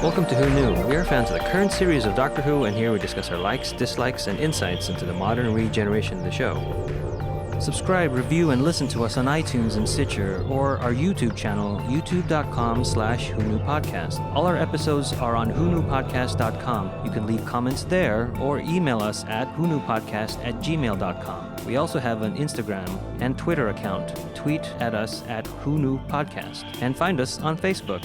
Welcome to Who Knew. We are fans of the current series of Doctor Who, and here we discuss our likes, dislikes, and insights into the modern regeneration of the show. Subscribe, review, and listen to us on iTunes and Stitcher, or our YouTube channel, youtube.com/WhoKnewPodcast. All our episodes are on WhoKnewPodcast.com. You can leave comments there, or email us at WhoKnewPodcast@gmail.com. We also have an Instagram and Twitter account. Tweet at us at WhoKnewPodcast, and find us on Facebook.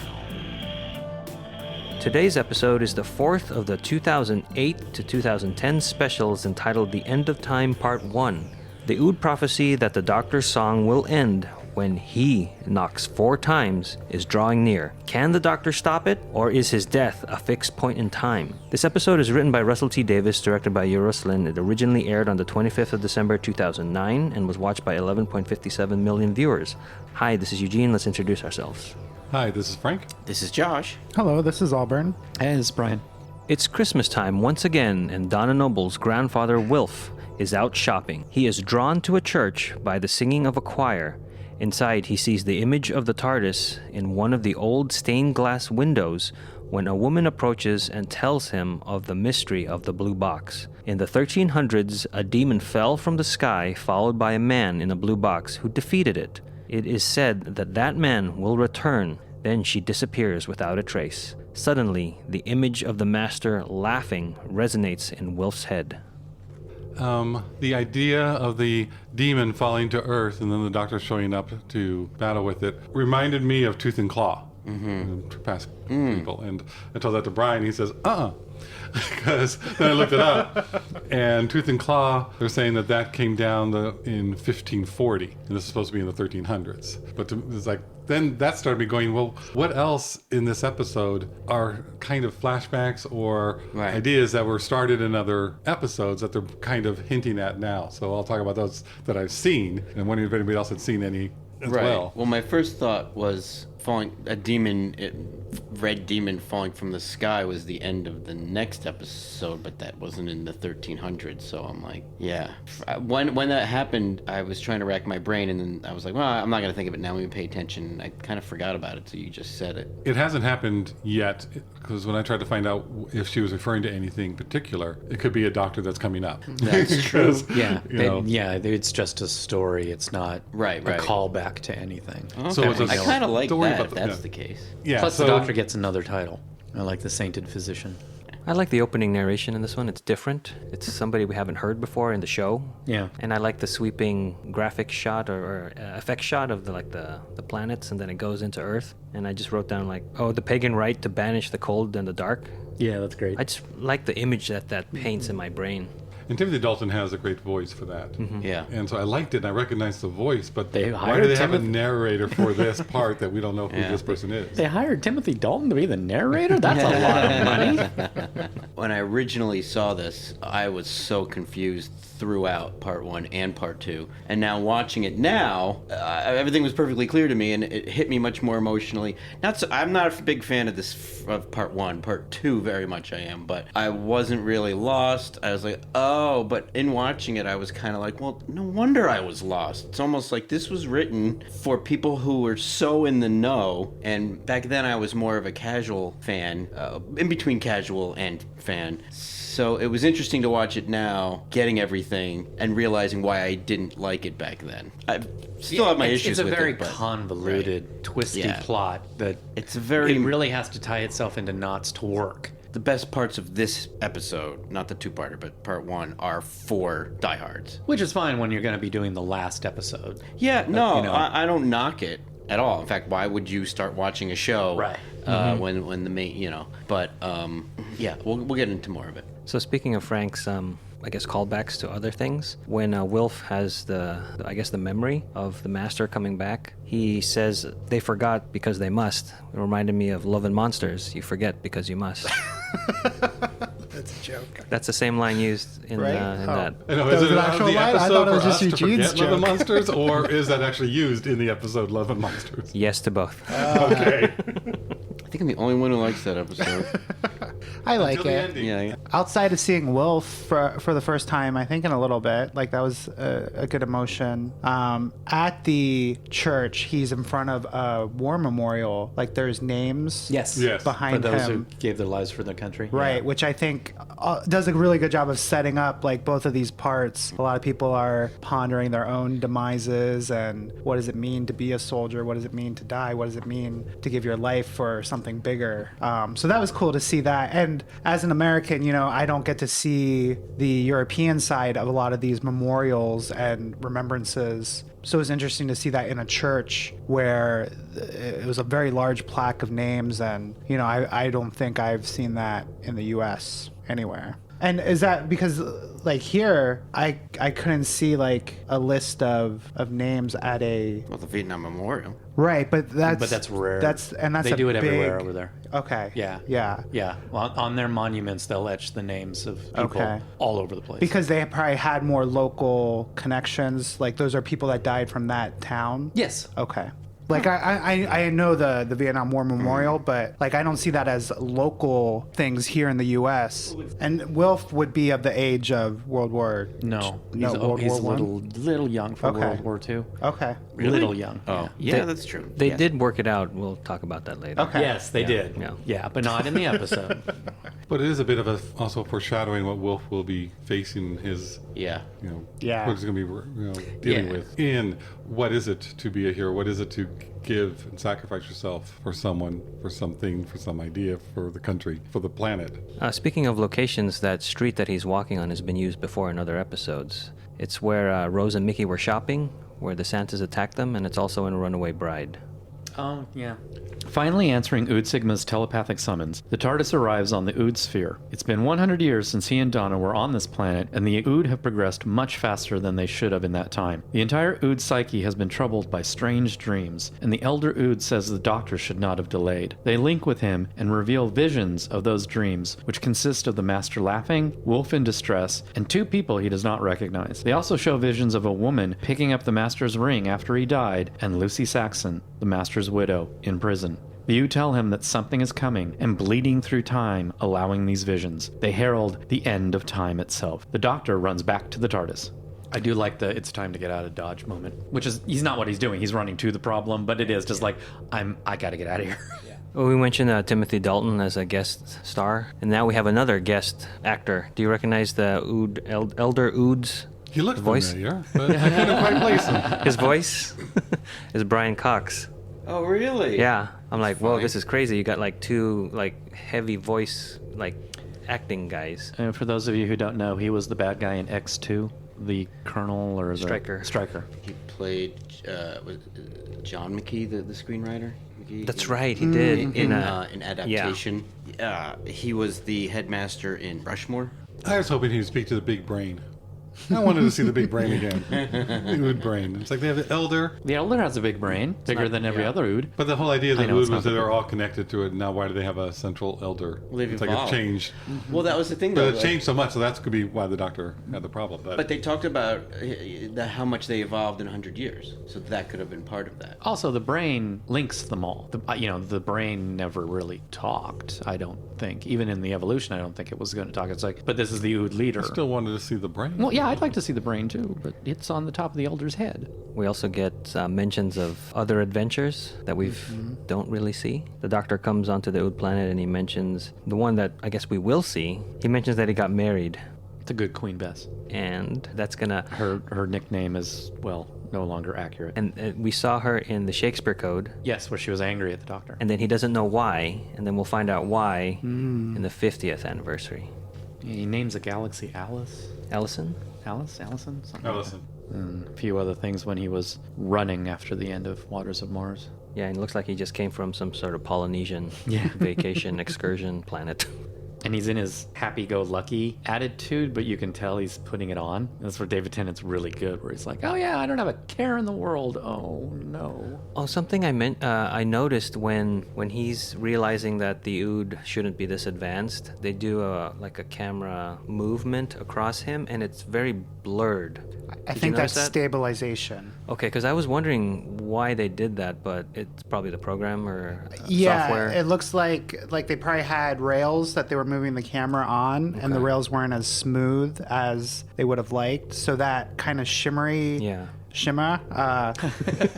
Today's episode is the fourth of the 2008 to 2010 specials entitled The End of Time Part 1. The Ood prophecy that the Doctor's song will end when he knocks 4 times is drawing near. Can the Doctor stop it, or is his death a fixed point in time? This episode is written by Russell T. Davis, directed by Euros Lyn. It originally aired on the 25th of December 2009 and was watched by 11.57 million viewers. Hi, this is Eugene. Let's introduce ourselves. Hi, this is Frank. This is Josh. Hello, this is Auburn. Hey, this is Brian. It's Christmas time once again, and Donna Noble's grandfather, Wilf, is out shopping. He is drawn to a church by the singing of a choir. Inside, he sees the image of the TARDIS in one of the old stained glass windows when a woman approaches and tells him of the mystery of the blue box. In the 1300s, a demon fell from the sky, followed by a man in a blue box who defeated it. It is said that that man will return. Then she disappears without a trace. Suddenly, the image of the Master laughing resonates in Wilf's head. The idea of the demon falling to Earth and then the Doctor showing up to battle with it reminded me of Tooth and Claw. Past people. And I told that to Brian. He says, because then I looked it up, and Tooth and Claw, they're saying that came down in 1540, and this is supposed to be in the 1300s. But it's like, then that started me going, well, what else in this episode are kind of flashbacks or ideas that were started in other episodes that they're kind of hinting at now? So I'll talk about those that I've seen, and wondering if anybody else had seen any as well. Well, my first thought was red demon falling from the sky was the end of the next episode, but that wasn't in the 1300s. So I'm like, yeah. When that happened, I was trying to rack my brain, and then I was like, well, I'm not going to think of it now. Let me pay attention. I kind of forgot about it, so you just said it. It hasn't happened yet, because when I tried to find out if she was referring to anything particular, it could be a Doctor that's coming up. That's true. Yeah, it's just a story. It's not a callback to anything. Okay. So I kind of like that if that's the case. Yeah. Plus, the Doctor gets another title. I like the Sainted Physician. I like the opening narration in this one. It's different. It's somebody we haven't heard before in the show. Yeah. And I like the sweeping graphic shot or effect shot of the planets, and then it goes into Earth. And I just wrote down the pagan rite to banish the cold and the dark. Yeah, that's great. I just like the image that paints in my brain. And Timothy Dalton has a great voice for that. Mm-hmm. Yeah. And so I liked it, and I recognized the voice, but why do they have a narrator for this part that we don't know who this person is? They hired Timothy Dalton to be the narrator? That's a lot of money. When I originally saw this, I was so confused throughout part 1 and part 2. And now watching it now, everything was perfectly clear to me, and it hit me much more emotionally. I'm not a big fan of part 1. Part 2, very much I am, but I wasn't really lost. I was like, but in watching it, I was kind of like, well, no wonder I was lost. It's almost like this was written for people who were so in the know, and back then I was more of a casual fan, in between casual and fan. So it was interesting to watch it now, getting everything, and realizing why I didn't like it back then. I still have my issues with it. It's a very convoluted, twisty plot that it really has to tie itself into knots to work. The best parts of this episode, not the two-parter, but part 1, are for diehards. Which is fine when you're going to be doing the last episode. Yeah, I don't knock it at all. In fact, why would you start watching a show when the main, But, we'll get into more of it. So speaking of Frank's, callbacks to other things, when Wilf has the memory of the Master coming back, he says, they forgot because they must. It reminded me of Love and Monsters. You forget because you must. That's a joke. That's the same line used in that. I know, is it an actual line? I thought it was just Eugene's joke. Love and Monsters, or is that actually used in the episode Love and Monsters? Yes to both. Okay. I think I'm the only one who likes that episode. I like Until the it. ending. Yeah. Outside of seeing Wilf for the first time, I think in a little bit, like that was a good emotion. At the church, he's in front of a war memorial. Like there's names Yes. Yes. behind For those him. who gave their lives for the country. Right, Yeah. which I think does a really good job of setting up like both of these parts. A lot of people are pondering their own demises and what does it mean to be a soldier? What does it mean to die? What does it mean to give your life for something bigger? So that was cool to see that. And as an American, you know, I don't get to see the European side of a lot of these memorials and remembrances. So it was interesting to see that in a church where it was a very large plaque of names. And, you know, I don't think I've seen that in the U.S. anywhere. And is that because, like, here, I couldn't see, like, a list of names at a... Well, the Vietnam Memorial. Right, but that's rare. That's They do it everywhere big- over there. Okay. Yeah. Yeah. Yeah. On their monuments, they'll etch the names of people Okay. all over the place. Because they probably had more local connections. Like, those are people that died from that town? yes. Okay. Like I know the Vietnam War Memorial, but like I don't see that as local things here in the U.S. And Wilf would be of the age of World War. No. No, World he's War a little young for Okay. World War II. Okay. Little young. Oh, yeah, that's true. They Yes. did work it out. We'll talk about that later. Okay. Yes, they did. yeah. Yeah, but not in the episode. But it is a bit of also foreshadowing what Wilf will be facing his, Yeah. you know, Yeah. what he's going to be dealing Yeah. with. In what is it to be a hero? What is it to give and sacrifice yourself for someone, for something, for some idea, for the country, for the planet? Speaking of locations, that street that he's walking on has been used before in other episodes. It's where Rose and Mickey were shopping, where the Santas attacked them, and it's also in Runaway Bride. Oh, yeah. Finally answering Ood Sigma's telepathic summons, the TARDIS arrives on the Ood sphere. It's been 100 years since he and Donna were on this planet, and the Ood have progressed much faster than they should have in that time. The entire Ood psyche has been troubled by strange dreams, and the Elder Ood says the Doctor should not have delayed. They link with him and reveal visions of those dreams, which consist of the Master laughing, Wilf in distress, and two people he does not recognize. They also show visions of a woman picking up the Master's ring after he died, and Lucy Saxon, the Master's widow, in prison. The Ood tell him that something is coming and bleeding through time, allowing these visions. They herald the end of time itself. The Doctor runs back to the TARDIS. I do like the "it's time to get out of Dodge" moment, which is, he's not what he's doing. He's running to the problem, but it is just like, I gotta get out of here. Well, we mentioned Timothy Dalton as a guest star, and now we have another guest actor. Do you recognize the Elder Ood's He looks voice? familiar, but I couldn't quite place him. His voice is Brian Cox. Oh, really? Yeah, I'm like, whoa, funny. this is crazy. You got like two like heavy voice like acting guys. And for those of you who don't know, he was the bad guy in X2, the Colonel or the Striker. Striker. He played was John McKee, the screenwriter. McKee, That's right, he did in a- adaptation. He was the headmaster in Rushmore. I was hoping he'd speak to the big brain. I wanted to see the big brain again. The Ood brain. It's like they have the Elder, The Elder has a big brain, bigger than every other Ood. but the whole idea of I the know, it's Ood not was that the they're big all connected to it. Now, why do they have a central Elder? Well, they've It's like evolved. it's changed. Well, that was the thing, though. But it changed so much, so that could be why the Doctor had the problem. But they talked about how much they evolved in 100 years, so that could have been part of that. Also, the brain links them all. The brain never really talked, I don't think. Even in the evolution, I don't think it was going to talk. It's like, but this is the Ood leader. Still wanted to see the brain. Well, yeah, I'd like to see the brain too, but it's on the top of the Elder's head. We also get mentions of other adventures that we don't really see. The Doctor comes onto the Ood planet and he mentions the one that I guess we will see. He mentions that he got married, It's a good Queen Bess. and that's gonna. Her nickname is, well, no longer accurate. And we saw her in the Shakespeare Code, Yes, where she was angry at the Doctor. and then he doesn't know why, and then we'll find out why in the 50th anniversary. He names a galaxy Alice. Allison? Allison? Something Now like listen. that. And a few other things when he was running after the end of Waters of Mars. Yeah, and it looks like he just came from some sort of Polynesian Yeah. vacation excursion planet. And he's in his happy-go-lucky attitude, but you can tell he's putting it on. That's where David Tennant's really good, where he's like, oh yeah, I don't have a care in the world. Oh no. Oh, something I noticed when he's realizing that the Ood shouldn't be this advanced, they do a camera movement across him, and it's very blurred. I Did you think notice that's that? stabilization. Okay, because I was wondering why they did that, but it's probably the program or Yeah, software. it looks like they probably had rails that they were moving the camera on, and the rails weren't as smooth as they would have liked. So that kind of shimmer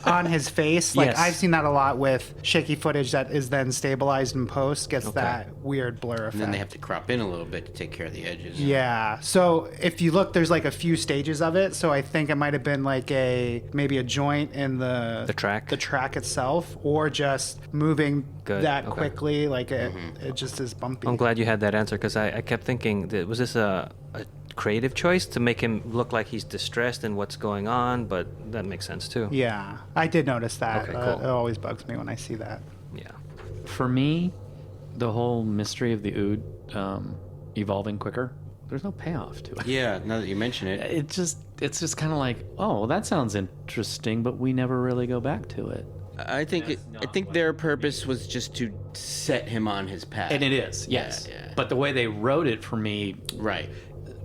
on his face. Like, Yes. I've seen that a lot with shaky footage that is then stabilized in post, gets that weird blur effect. And then they have to crop in a little bit to take care of the edges. Yeah. So if you look, there's like a few stages of it. So I think it might have been like maybe a joint in the track itself, or just moving that quickly. Like it just is bumpy. I'm glad you had that answer, because I kept thinking, was this a creative choice to make him look like he's distressed in what's going on? But that makes sense too. Yeah, I did notice that. Okay, cool. It always bugs me when I see that. Yeah. For me, the whole mystery of the Ood evolving quicker, there's no payoff to it. Yeah, now that you mention it. It's just kind of like, oh, well, that sounds interesting, but we never really go back to it. I think their purpose was just to set him on his path. And it is, yes. Yeah. But the way they wrote it for me Right.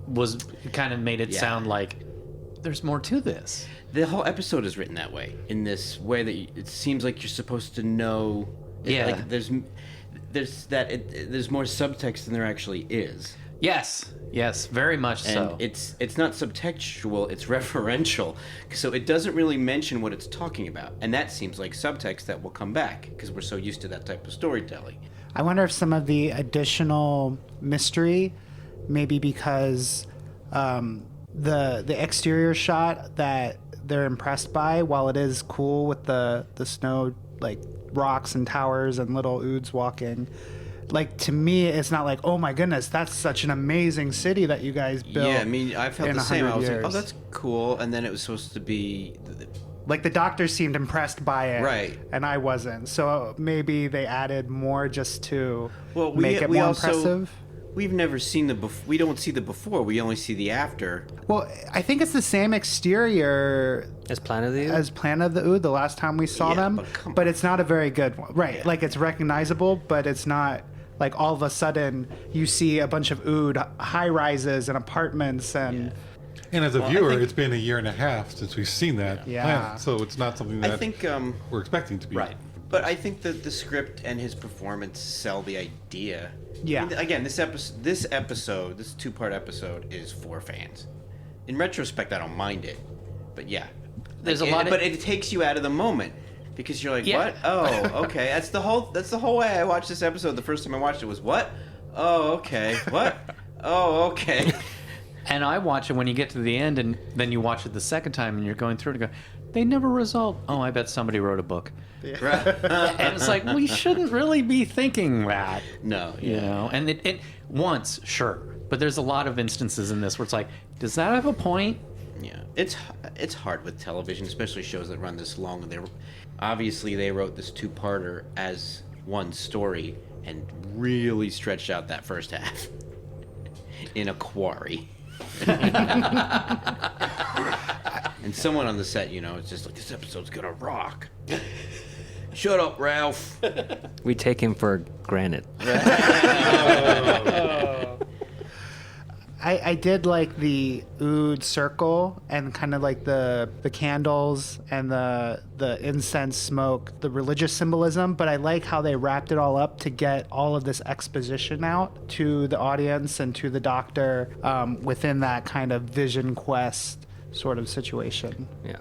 was kind of made it sound like there's more to this. The whole episode is written that way, in this way that it seems like you're supposed to know. Yeah. Like there's more subtext than there actually is. Yes, very much And so. it's not subtextual, it's referential. So it doesn't really mention what it's talking about. And that seems like subtext that will come back, because we're so used to that type of storytelling. I wonder if some of the additional mystery, maybe because the exterior shot that they're impressed by, while it is cool with the snow, like rocks and towers and little Oods walking, like, to me, it's not like, oh my goodness, that's such an amazing city that you guys built. Yeah, I mean, I felt in the same. 100 I was like, years. oh, that's cool. And then it was supposed to be... Like, the doctor seemed impressed by it, Right. and I wasn't. So maybe they added more just to Well, make it we more also, impressive. We've never seen we don't see the before. We only see the after. Well, I think it's the same exterior As Planet of the Ood? as Planet of the Ood the last time we saw Yeah, them, but come but it's not a very good one. Right. Yeah. Like, it's recognizable, but it's not like all of a sudden you see a bunch of Ood high rises and apartments and And as a viewer, it's been a year and a half since we've seen that Yeah. planet, so it's not something that I think... we're expecting to be. Right. But I think that the script and his performance sell the idea. Yeah. I mean, again, this two-part episode is for fans. In retrospect, I don't mind it. But yeah. There's a lot of... But it takes you out of the moment. Because you're like, Yeah. what? Oh, okay. That's the whole way I watched this episode. The first time I watched it was, what? Oh, okay. What? Oh, okay. And I watch it when you get to the end, and then you watch it the second time, and you're going through it and go, they never resolved. Oh, I bet somebody wrote a book. Right. And it's like, we shouldn't really be thinking that. No. You know? And it once, sure. But there's a lot of instances in this where it's like, does that have a point? Yeah, it's hard with television, especially shows that run this long. Obviously they wrote this two-parter as one story and really stretched out that first half in a quarry. And someone on the set, it's just like, this episode's gonna rock. Shut up, Ralph. We take him for granted. I did like the Ood circle and kind of like the candles and the incense smoke, the religious symbolism, but I like how they wrapped it all up to get all of this exposition out to the audience and to the doctor within that kind of vision quest sort of situation. Yeah.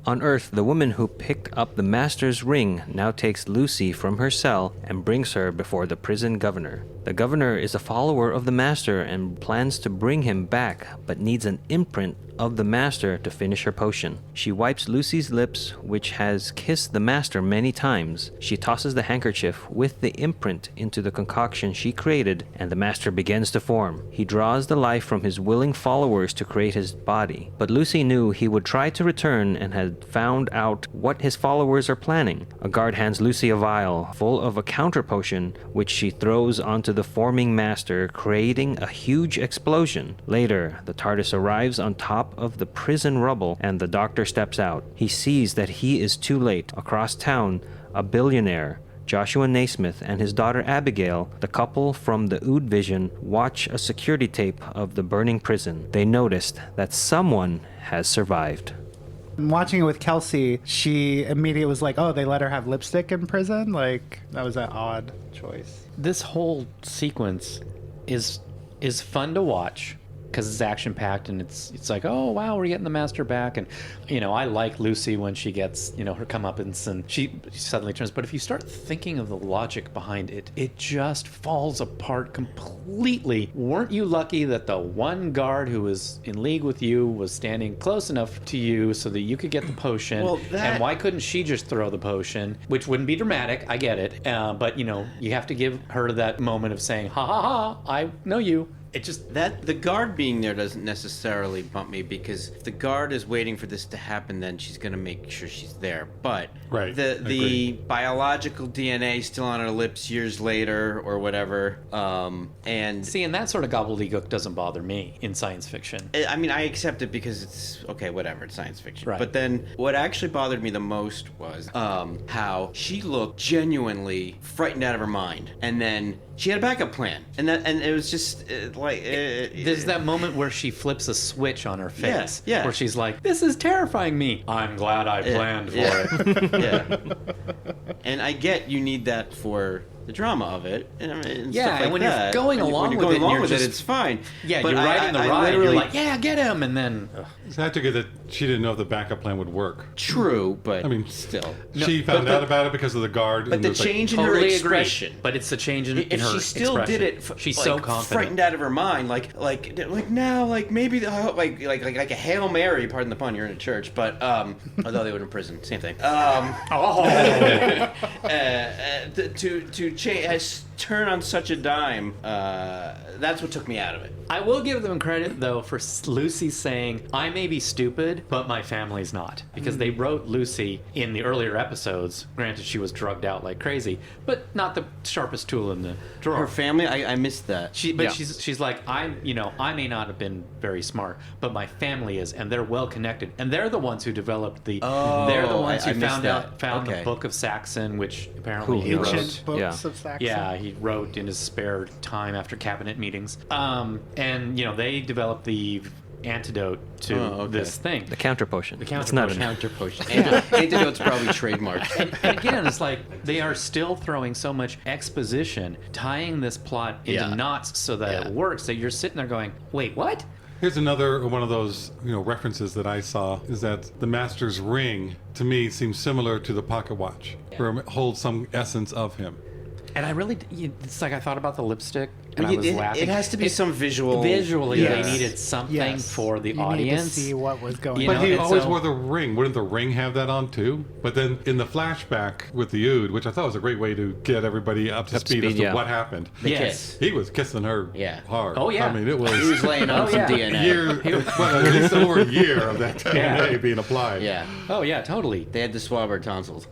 On Earth, the woman who picked up the Master's ring now takes Lucy from her cell and brings her before the prison governor. The governor is a follower of the Master and plans to bring him back, but needs an imprint of the Master to finish her potion. She wipes Lucy's lips, which has kissed the Master many times. She tosses the handkerchief with the imprint into the concoction she created, and the Master begins to form. He draws the life from his willing followers to create his body. But Lucy knew he would try to return and had found out what his followers are planning. A guard hands Lucy a vial full of a counter potion, which she throws onto the forming Master, creating a huge explosion. Later, the TARDIS arrives on top of the prison rubble, and the doctor steps out. He sees that he is too late. Across town, a billionaire, Joshua Naismith, and his daughter Abigail, the couple from the Ood Vision, watch a security tape of the burning prison. They noticed that someone has survived. Watching it with Kelsey, she immediately was like, oh, they let her have lipstick in prison? Like, that was an odd choice. This whole sequence is fun to watch because it's action packed and it's like, oh wow, we're getting the master back. And I like Lucy when she gets her comeuppance and she suddenly turns. But if you start thinking of the logic behind it, it just falls apart completely. Weren't you lucky that the one guard who was in league with you was standing close enough to you so that you could get the potion? And why couldn't she just throw the potion, which wouldn't be dramatic? I get it, but you have to give her that moment of saying, ha ha ha, I know you. It just that the guard being there doesn't necessarily bump me, because if the guard is waiting for this to happen, then she's going to make sure she's there. But the biological DNA still on her lips years later or whatever. And I mean, I accept it because it's okay, whatever. It's science fiction. Right. But then what actually bothered me the most was how she looked genuinely frightened out of her mind, and then she had a backup plan, and it was just there's that moment where she flips a switch on her face, yeah. where she's like, "This is terrifying me. I'm glad I planned for it." Yeah. And I get you need that for the drama of it, and stuff like and when that. you're going along with it, it's fine. Yeah, but you're riding the ride. You're like, yeah, get him, and then. So I have to get that she didn't know if the backup plan would work. True, but I mean, still, she found out about it because of the guard. But the change in her totally expression. But it's the change in her expression. If she still did it, she's like, so confident, frightened out of her mind, like now, like maybe like a Hail Mary. Pardon the pun. You're in a church, but although they were in prison, same thing. To change. Turn on such a dime, that's what took me out of it. I will give them credit, though, for Lucy saying, I may be stupid, but my family's not. Because they wrote Lucy in the earlier episodes. Granted, she was drugged out like crazy, but not the sharpest tool in the drawer. Her family, I missed that. She's like, I may not have been very smart, but my family is, and they're well connected. And they're the ones who developed they're the ones who found the Book of Saxon, which apparently he wrote. Ancient books of Saxon. Yeah, he wrote in his spare time after cabinet meetings. And they developed the antidote to this thing. The counter potion. It's not a counter potion. Antidote's probably trademarked. And again, it's like they are still throwing so much exposition, tying this plot into knots so that it works, that you're sitting there going, wait, what? Here's another one of those references that I saw, is that the Master's ring, to me, seems similar to the pocket watch, where it holds some essence of him. And it's like I thought about the lipstick, and I was laughing. It has to be some visual. Visually, they needed something for the audience. Need to see what was going on. But he always wore the ring. Wouldn't the ring have that on too? But then in the flashback with the Ood, which I thought was a great way to get everybody up to speed as to what happened. Yes. He was kissing her hard. Oh, yeah. I mean, it was... He was laying on some DNA. At least over a year of that DNA being applied. Yeah. Oh, yeah, totally. They had to swab her tonsils.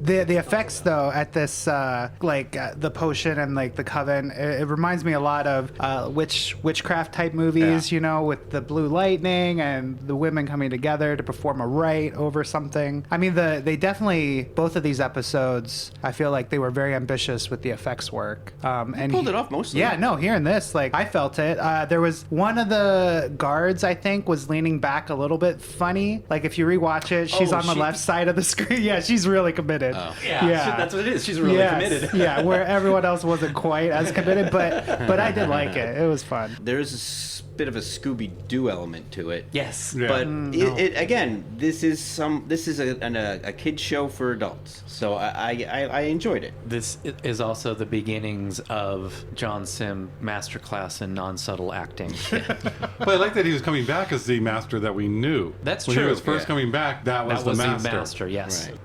The effects though at this the potion and like the coven, it reminds me a lot of witchcraft type movies, with the blue lightning and the women coming together to perform a rite over something. I mean, they definitely, both of these episodes, I feel like they were very ambitious with the effects work. And pulled it off mostly. Yeah, no, here in this, like I felt it. There was one of the guards, I think, was leaning back a little bit funny. Like if you rewatch it, she's on the left side of the screen. Yeah, she's really committed. Oh. Yeah, that's what it is. She's really committed. Yeah, where everyone else wasn't quite as committed, but I did like it. It was fun. There's a bit of a Scooby-Doo element to it. Yes, but it again, this is a kid show for adults, so I enjoyed it. This is also the beginnings of John Sim masterclass in non-subtle acting. But I like that he was coming back as the master that we knew. That's when true. When he was first coming back, that was the master. Yes. Right.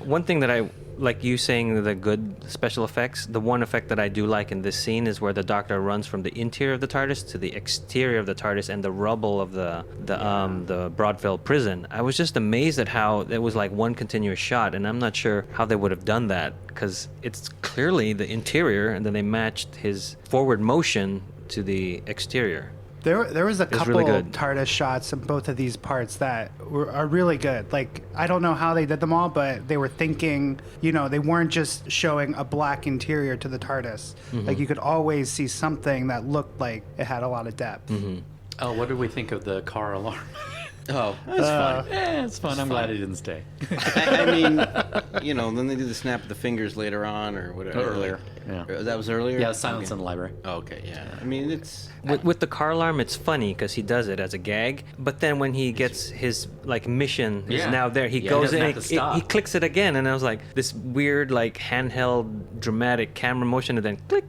One thing that I like, you saying the good special effects, the one effect that I do like in this scene is where the Doctor runs from the interior of the TARDIS to the exterior of the TARDIS and the rubble of the Broadvale prison. I was just amazed at how it was like one continuous shot, and I'm not sure how they would have done that, because it's clearly the interior, and then they matched his forward motion to the exterior. There was a couple really good. TARDIS shots in both of these parts that are really good. Like, I don't know how they did them all, but they were thinking, they weren't just showing a black interior to the TARDIS. Mm-hmm. Like, you could always see something that looked like it had a lot of depth. Mm-hmm. Oh, what did we think of the car alarm? Oh, that's fun. It's fun. I'm glad he didn't stay. I mean, then they do the snap of the fingers later on or whatever. Earlier. Yeah. That was earlier? Yeah, Silence in the Library. Oh, okay, yeah. I mean, it's... With the car alarm, it's funny because he does it as a gag. But then when he gets his mission is Yeah. now there, he Yeah, he goes doesn't in, have to stop. he clicks it again, and I was like, this weird handheld dramatic camera motion, and then click.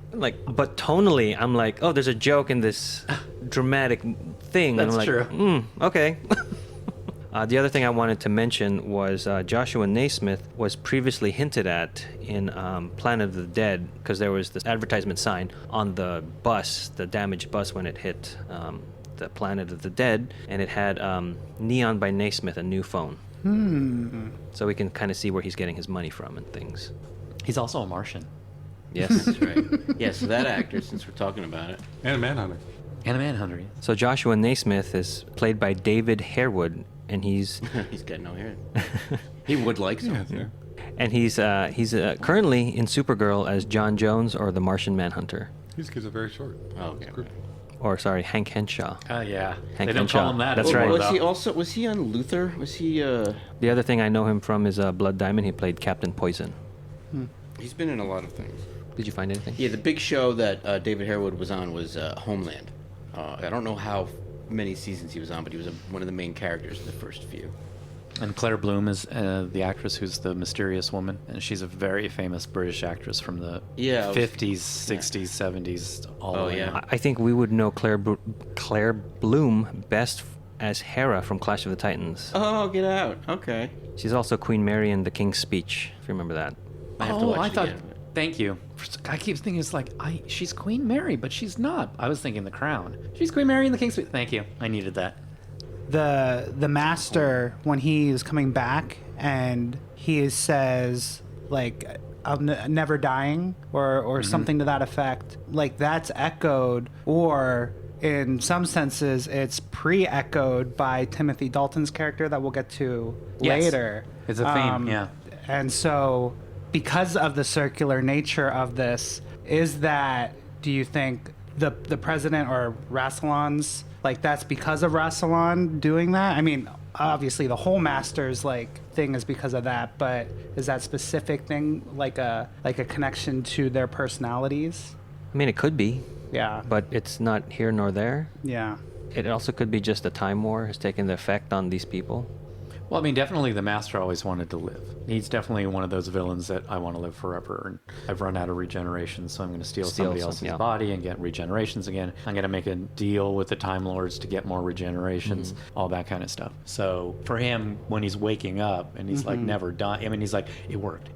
But tonally, I'm like, oh, there's a joke in this dramatic thing. That's and I'm like, true. Okay. The other thing I wanted to mention was Joshua Naismith was previously hinted at in Planet of the Dead because there was this advertisement sign on the bus, the damaged bus when it hit the Planet of the Dead, and it had Neon by Naismith, a new phone. So we can kind of see where he's getting his money from and things. He's also a Martian. Yes. That's right. Yeah, so that actor, since we're talking about it. And Manhunter. And a Manhunter. So Joshua Naismith is played by David Harewood, and he's He's got no hair. He would like some. Yeah. and he's currently in Supergirl as John Jones or the Martian Manhunter. These kids are very short. Oh, okay. Group. Or sorry, Hank Henshaw. Yeah. Hank They don't Henshaw. call him that. That's anymore, right. Was though. he also... Was he on Luther? Was he... The other thing I know him from is Blood Diamond. He played Captain Poison. He's been in a lot of things. Did you find anything? Yeah, the big show that David Harewood was on was Homeland. I don't know how many seasons he was on, but he was one of the main characters in the first few. And Claire Bloom is the actress who's the mysterious woman, and she's a very famous British actress from the 50s, 60s, 70s, all the way. yeah. up. I think we would know Claire Bloom best as Hera from Clash of the Titans. Oh, get out. Okay. She's also Queen Mary in The King's Speech, if you remember that. I have to watch I it thought. again. Thank you. I keep thinking it's like she's Queen Mary, but she's not. I was thinking The Crown. She's Queen Mary in The King's Speech. Thank you. I needed that. The master, when he is coming back and he says I'm never dying or something to that effect, that's echoed, or in some senses it's pre-echoed by Timothy Dalton's character that we'll get to Yes. later. It's a theme, yeah. And so because of the circular nature of this, do you think the president or Rassilon's, that's because of Rassilon doing that? I mean, obviously the whole Masters thing is because of that, but is that specific thing like a connection to their personalities? I mean, it could be, Yeah. but it's not here nor there. Yeah. It also could be just the time war has taken the effect on these people. Well, I mean, definitely the Master always wanted to live. He's definitely one of those villains that I want to live forever, and I've run out of regeneration, so I'm going to steal somebody else's yeah. body and get regenerations again. I'm going to make a deal with the Time Lords to get more regenerations, all that kind of stuff. So for him, when he's waking up and he's never done, I mean, he's like, it worked.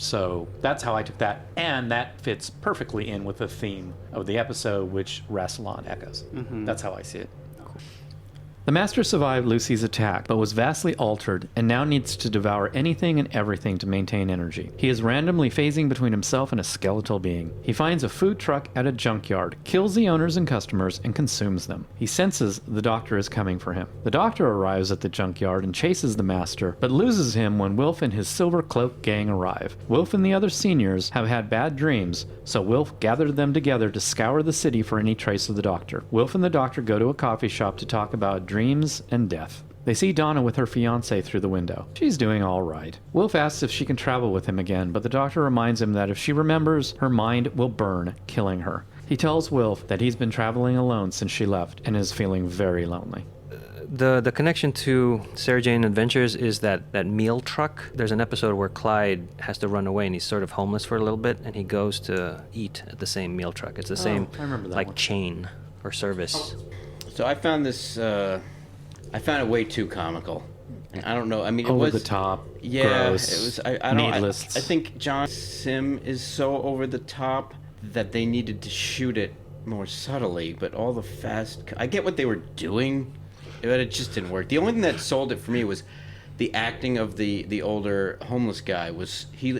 So that's how I took that, and that fits perfectly in with the theme of the episode, which Rassilon echoes. That's how I see it. The Master survived Lucy's attack, but was vastly altered and now needs to devour anything and everything to maintain energy. He is randomly phasing between himself and a skeletal being. He finds a food truck at a junkyard, kills the owners and customers, and consumes them. He senses the Doctor is coming for him. The Doctor arrives at the junkyard and chases the Master, but loses him when Wilf and his Silver Cloak gang arrive. Wilf and the other seniors have had bad dreams, so Wilf gathered them together to scour the city for any trace of the Doctor. Wilf and the Doctor go to a coffee shop to talk about dreams and death. They see Donna with her fiancé through the window. She's doing all right. Wilf asks if she can travel with him again, but the Doctor reminds him that if she remembers, her mind will burn, killing her. He tells Wilf that he's been traveling alone since she left and is feeling very lonely. The connection to Sarah Jane Adventures is that meal truck. There's an episode where Clyde has to run away and he's sort of homeless for a little bit, and he goes to eat at the same meal truck. It's the same I remember that one. chain or service. So I found this... I found it way too comical. And I don't know. I mean, it Over was the top, Yeah, gross, it was. I don't. needless. I think John Sim is so over the top that they needed to shoot it more subtly. But all the fast. I get what they were doing, but it just didn't work. The only thing that sold it for me was the acting of the older homeless guy. It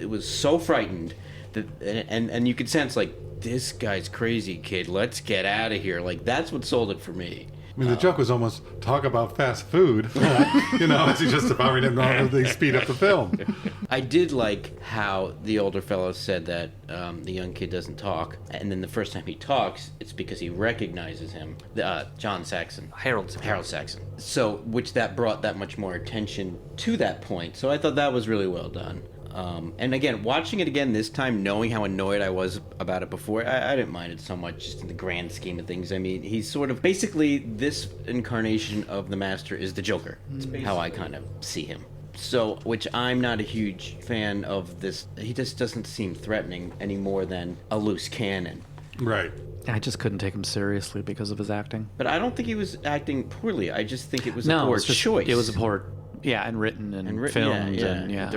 was so frightened that and you could sense this guy's crazy, kid. Let's get out of here. That's what sold it for me. I mean, the joke was almost talk about fast food, as he just devouring it, and they speed up the film. I did like how the older fellow said that the young kid doesn't talk, and then the first time he talks, it's because he recognizes him, John Saxon. Harold. Harold Saxon. So, which that brought that much more attention to that point. So I thought that was really well done. And again, watching it again this time, knowing how annoyed I was about it before, I didn't mind it so much just in the grand scheme of things. I mean, he's sort of, basically, this incarnation of the Master is the Joker. It's how I kind of see him. So, which I'm not a huge fan of this. He just doesn't seem threatening any more than a loose cannon. Right. I just couldn't take him seriously because of his acting. But I don't think he was acting poorly. I just think it was a poor choice. It was a poor, and written and filmed and Directed, yeah.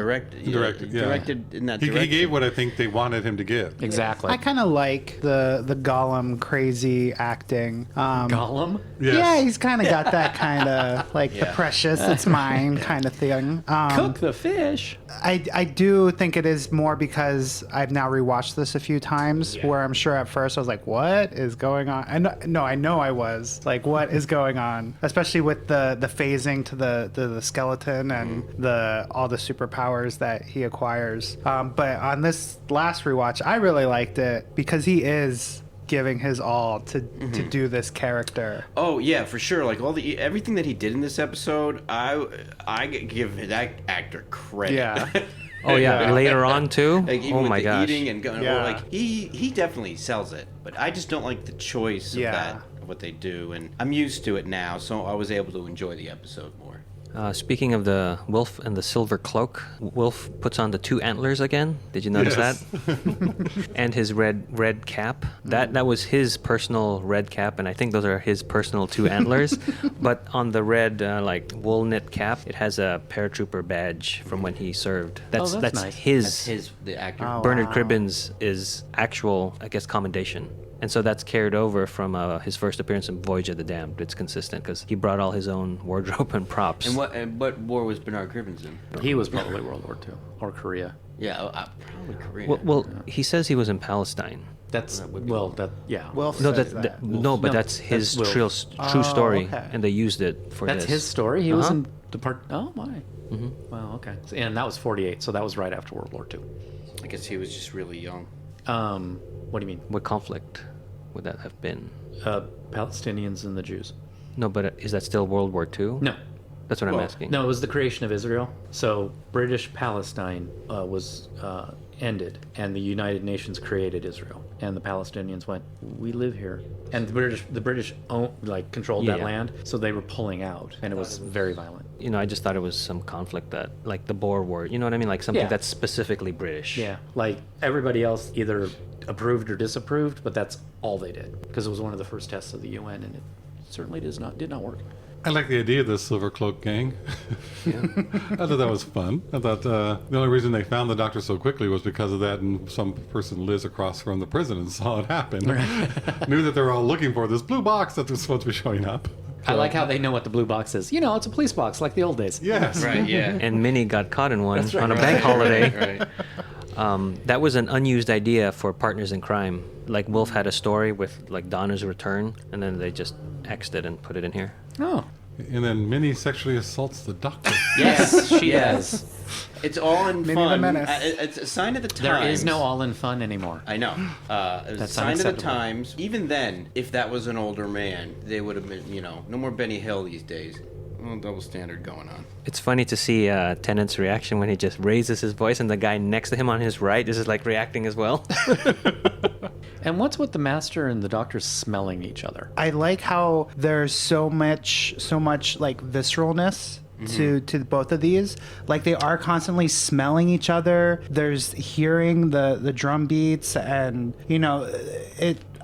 Directed in that He direction. gave what I think they wanted him to give. Exactly. I kind of like the Gollum crazy acting. Gollum? Yes. Yeah, he's kind of got that kind of like the precious, it's mine kind of thing. Cook the fish. I do think it is more because I've now rewatched this a few times where I'm sure at first I was like, what is going on? I know I was like, what is going on? Especially with the phasing to the skeleton and all the superpowers that he acquires. But on this last rewatch, I really liked it because he is giving his all to do this character. Oh yeah, for sure. Like everything that he did in this episode, I give that actor credit. Yeah. Oh yeah, later on too. Like, even oh with my the gosh. eating and going, Yeah. like he definitely sells it. But I just don't like the choice of that, of what they do, and I'm used to it now, so I was able to enjoy the episode more. Speaking of the Wilf and the silver cloak, Wilf puts on the 2 antlers again. Did you notice Yes. that? And his red cap. That was his personal red cap, and I think those are his personal 2 antlers. But on the red like wool knit cap, it has a paratrooper badge from when he served. That's nice. his. The actor. Oh. Bernard Wow. Cribbins is actual, I guess, commendation. And so that's carried over from his first appearance in Voyage of the Damned. It's consistent because he brought all his own wardrobe and props. And what war was Bernard Cribbins in? He was probably World War II or Korea. Yeah, probably Korea. Well, he says he was in Palestine. That's Wilf No, says but No, that's his that's Wilf. true story, okay. and they used it for That's this. his story. He was Uh-huh. in the part. Oh my. Wow. Okay. And that was 48. So that was right after World War II. I guess he was just really young. What do you mean? What conflict would that have been? Palestinians and the Jews. No, but is that still World War II? No. That's what I'm asking. No, it was the creation of Israel. So British Palestine was ended, and the United Nations created Israel. And the Palestinians went, "We live here," and the British controlled that Yeah. land, so they were pulling out, and it was very violent. You know, I just thought it was some conflict that, like the Boer War. You know what I mean? Like something Yeah. that's specifically British. Yeah, like everybody else either approved or disapproved, but that's all they did because it was one of the first tests of the UN, and it certainly did not work. I like the idea of the Silver Cloak gang. I thought that was fun. I thought the only reason they found the doctor so quickly was because of that, and some person lives across from the prison and saw it happen. Knew that they were all looking for this blue box that was supposed to be showing up. I like how they know what the blue box is. You know, it's a police box like the old days. Yes. Right, yeah. And Minnie got caught in one That's right. on a bank holiday. Right. That was an unused idea for Partners in Crime. Like Wilf had a story with like Donna's return, and then they just X'd it and put it in here. Oh. And then Minnie sexually assaults the doctor. Yes, she does. It's all in Minnie fun. the Menace. It's a sign of the times. There is no all in fun anymore. I know. It was That's a sign of the unacceptable. times. Even then, if that was an older man, they would have been, no more Benny Hill these days. Double standard going on. It's funny to see Tennant's reaction when he just raises his voice, and the guy next to him on his right is just like reacting as well. And what's with the master and the doctor smelling each other? I like how there's so much like visceralness to both of these. Like they are constantly smelling each other. There's hearing the drum beats, and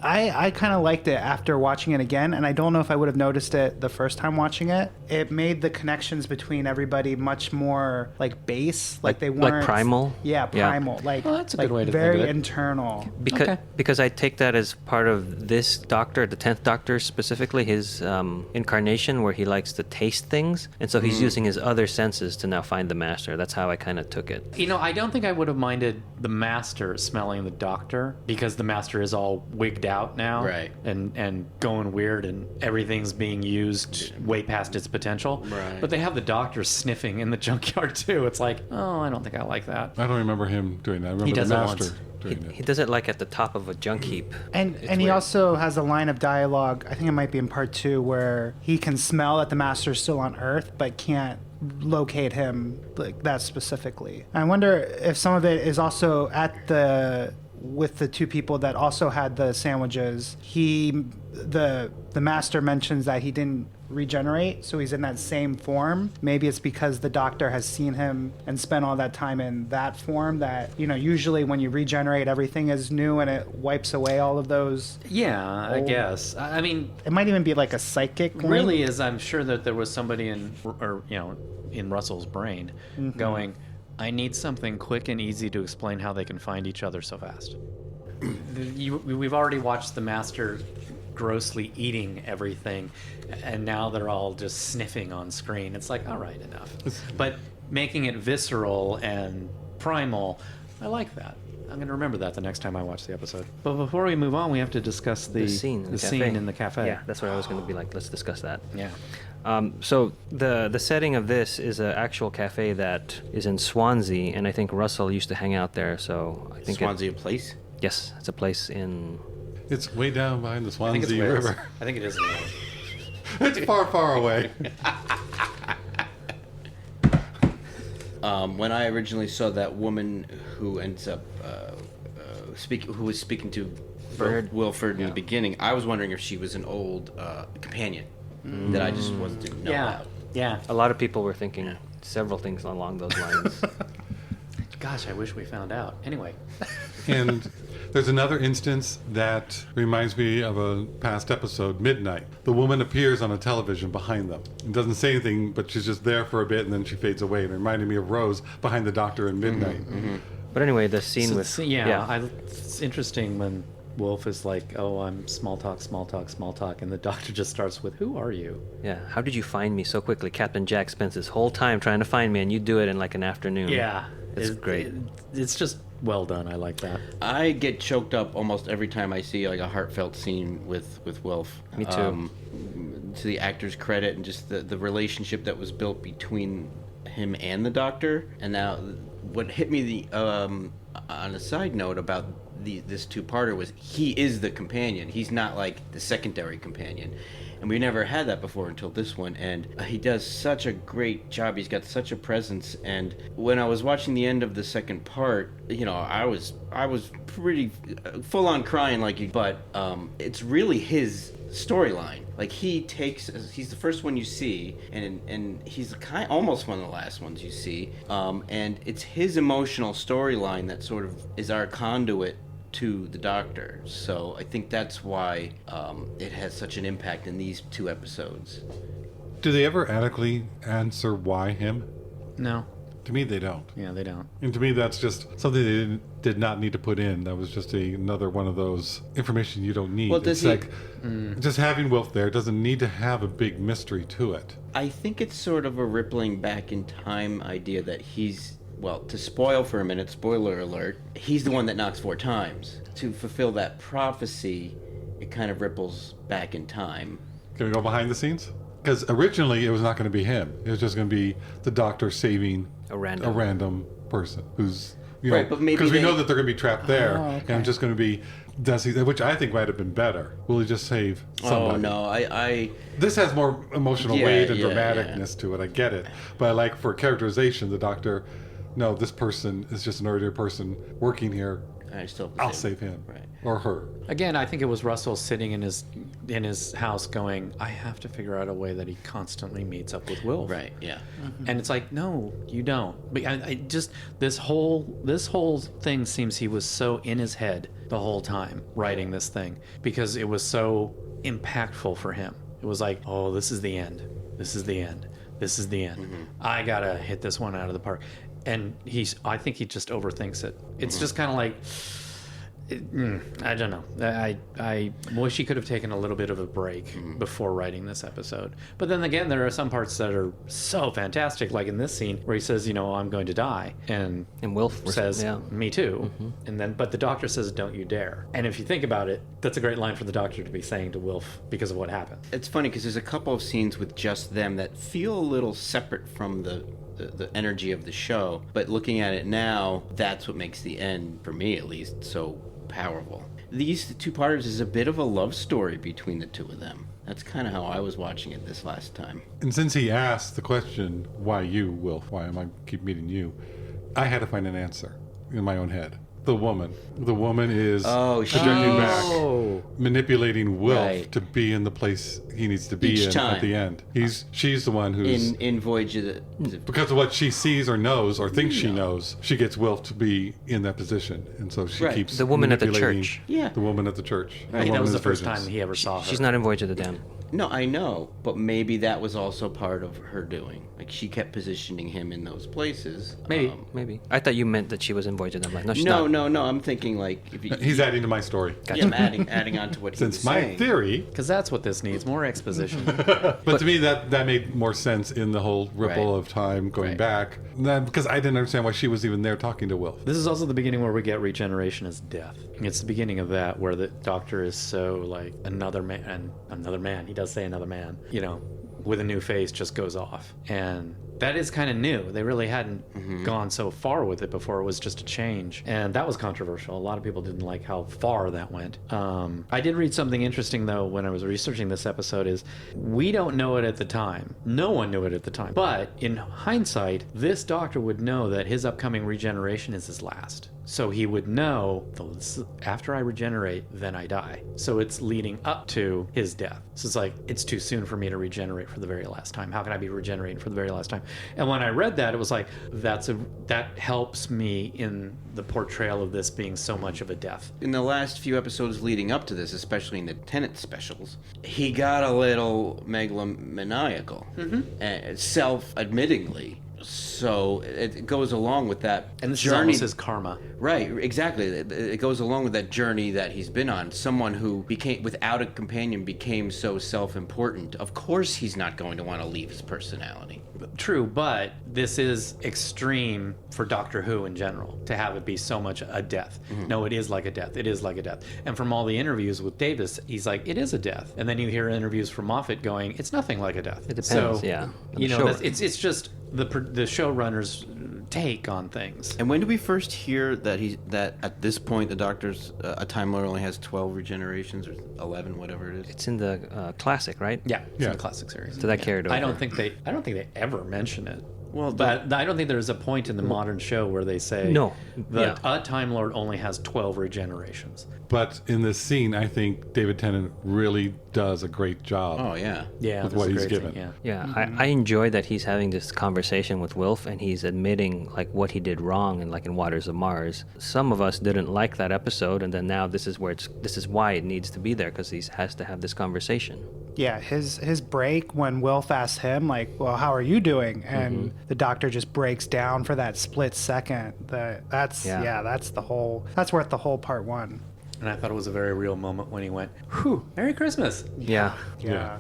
I kind of liked it after watching it again, and I don't know if I would have noticed it the first time watching it. It made the connections between everybody much more like base, like they weren't primal? Yeah, Yeah. primal. Like Well, that's a like good way to think very of it. internal. Because I take that as part of this doctor, the 10th doctor specifically, his incarnation where he likes to taste things, and so he's using his other senses to now find the master. That's how I kind of took it. I don't think I would have minded the master smelling the doctor because the master is all wigged out now, Right. and going weird, and everything's being used way past its potential. Right. But they have the doctor sniffing in the junkyard too. It's like, oh, I don't think I like that. I don't remember him doing that. I remember does the it master once. doing it. He does it like at the top of a junk heap. And It's he weird. also has a line of dialogue, I think it might be in part 2, where he can smell that the master's still on Earth, but can't locate him like that specifically. I wonder if some of it is also with the two people that also had the sandwiches. The master mentions that he didn't regenerate, so he's in that same form. Maybe it's because the doctor has seen him and spent all that time in that form that, usually when you regenerate, everything is new and it wipes away all of those. Yeah, I guess. I mean, It might even be like a psychic link. really is. I'm sure that there was somebody in Russell's brain going, I need something quick and easy to explain how they can find each other so fast. We've already watched the master grossly eating everything, and now they're all just sniffing on screen. It's like, all right, enough. But making it visceral and primal, I like that. I'm going to remember that the next time I watch the episode. But before we move on, we have to discuss the scene scene in the cafe. Yeah, that's what I was going to be like. Let's discuss that. Yeah. So the setting of this is an actual cafe that is in Swansea, and I think Russell used to hang out there. So I think Swansea a place? yes, it's a place in. It's way down behind the I think it's Swansea Wales. River. I think it is in Wales. It's far, far away. When I originally saw that woman who ends up who was speaking to Wilford in the beginning, I was wondering if she was an old companion that I just didn't know about. Yeah. A lot of people were thinking several things along those lines. Gosh, I wish we found out. Anyway. And there's another instance that reminds me of a past episode, Midnight. The woman appears on a television behind them. It doesn't say anything, but she's just there for a bit and then she fades away. It reminded me of Rose behind the doctor in Midnight. But anyway, the scene with it's interesting when Wilf is like, oh, I'm small talk, and the doctor just starts with, who are you? yeah. How did you find me so quickly? Captain Jack spends his whole time trying to find me, and you do it in like an afternoon. It's great. It's just well done. I like that. I get choked up almost every time I see like a heartfelt scene with Wilf. Me too. To the actor's credit, and just the relationship that was built between him and the doctor. And now, what hit me on a side note about this two-parter was he is the companion. He's not like the secondary companion. And we never had that before until this one, and he does such a great job. He's got such a presence. And when I was watching the end of the second part, I was pretty full on crying like you. But it's really his storyline. Like he's the first one you see, and he's almost one of the last ones you see. And it's his emotional storyline that sort of is our conduit to the doctor. So I think that's why it has such an impact in these two episodes. Do they ever adequately answer why him? No. To me, they don't. Yeah, they don't. And to me, that's just something they did not need to put in. That was just another one of those information you don't need. Well, does it's he- like just having Wilf there doesn't need to have a big mystery to it. I think it's sort of a rippling back in time idea that to spoil for a minute, spoiler alert, he's the one that knocks 4 times. To fulfill that prophecy, it kind of ripples back in time. Can we go behind the scenes? Because originally it was not going to be him. It was just going to be the doctor saving A random person who's, Right, but maybe because we they- know that they're going to be trapped there, Oh, okay. and it's just going to be, does he? Which I think might have been better. Will he just save somebody? Oh no, I This has more emotional Yeah, weight and yeah, dramaticness to it. I get it, but I like for characterization, the doctor. No, this person is just an ordinary person working here. still I'll save him Right. or her. Again, I think it was Russell sitting in his house going, I have to figure out a way that he constantly meets up with Wilf. Right, yeah. And it's like, no, you don't. But I just this whole thing seems he was so in his head the whole time writing this thing because it was so impactful for him. It was like, oh, this is the end. This is the end. This is the end. I gotta hit this one out of the park. And I think he just overthinks it. It's just kind of like, I don't know. I wish he could have taken a little bit of a break before writing this episode. But then again, there are some parts that are so fantastic, like in this scene where he says, I'm going to die, and Wilf says, yeah. me too. But the doctor says, don't you dare. And if you think about it, that's a great line for the doctor to be saying to Wilf because of what happened. It's funny because there's a couple of scenes with just them that feel a little separate from the energy of the show. But looking at it now, that's what makes the end, for me at least, so powerful. These two parts is a bit of a love story between the two of them. That's kind of how I was watching it this last time. And since he asked the question, why you, Wilf? Why am I keep meeting you? I had to find an answer in my own head. The woman is projecting back, manipulating Wilf Right. to be in the place he needs to be Each in time. at the end. She's the one who's In Voyage of the... because of what she sees or knows or thinks she knows, she gets Wilf to be in that position, and so she Right. keeps The woman at the manipulating church. Yeah. the woman at the church. Right. The That woman was in the his first visions. time he ever saw her. She's not in Voyage of the Damned. No, I know, but maybe that was also part of her doing. Like, she kept positioning him in those places. Maybe. Maybe. I thought you meant that she was in Voyage of the Damned. No, she's No, not. no, I'm thinking like if you, He's adding to my story. yeah, I'm adding on to what he was Since my saying. theory, Because that's what this needs, more exposition. but to me that made more sense in the whole ripple Right. of time going Right. back. Because I didn't understand why she was even there talking to Wilf. This is also the beginning where we get regeneration as death. It's the beginning of that where the doctor is so like another man. He does say another man, with a new face just goes off. And that is kind of new. They really hadn't gone so far with it before. It was just a change. And that was controversial. A lot of people didn't like how far that went. I did read something interesting, though, when I was researching this episode is we don't know it at the time. No one knew it at the time. But in hindsight, this doctor would know that his upcoming regeneration is his last. So he would know, after I regenerate, then I die. So it's leading up to his death. So it's like, it's too soon for me to regenerate for the very last time. How can I be regenerating for the very last time? And when I read that, it was like, that helps me in the portrayal of this being so much of a death. In the last few episodes leading up to this, especially in the Tennant specials, he got a little megalomaniacal, self-admittingly. So it goes along with that And this is journey. almost his karma. Right, exactly. It goes along with that journey that he's been on. Someone who became, without a companion, became so self-important. Of course he's not going to want to leave his personality. True, but this is extreme for Doctor Who in general, to have it be so much a death. No, it is like a death. It is like a death. And from all the interviews with Davis, he's like, it is a death. And then you hear interviews from Moffat going, it's nothing like a death. It depends, so, yeah. on You the know, show. it's just the showrunner's take on things. And when do we first hear that at this point the Doctor's a Time Lord only has 12 regenerations or 11, whatever it is? It's in the classic, right? Yeah, it's Yeah. in the classic series. So that carried over. I don't think they ever mention it. Well, But I don't think there's a point in the modern show where they say No. that a Time Lord only has 12 regenerations. But in this scene, I think David Tennant really does a great job. Oh, yeah. Yeah, With that's what a he's great given. thing, yeah. Yeah, I enjoy that he's having this conversation with Wilf and he's admitting like what he did wrong and like in Waters of Mars. Some of us didn't like that episode, and then now this is why it needs to be there, because he has to have this conversation. Yeah, his break when Wilf asks him, like, well, how are you doing? And the doctor just breaks down for that split second. That's worth the whole part one. And I thought it was a very real moment when he went, whew, Merry Christmas. Yeah. Yeah.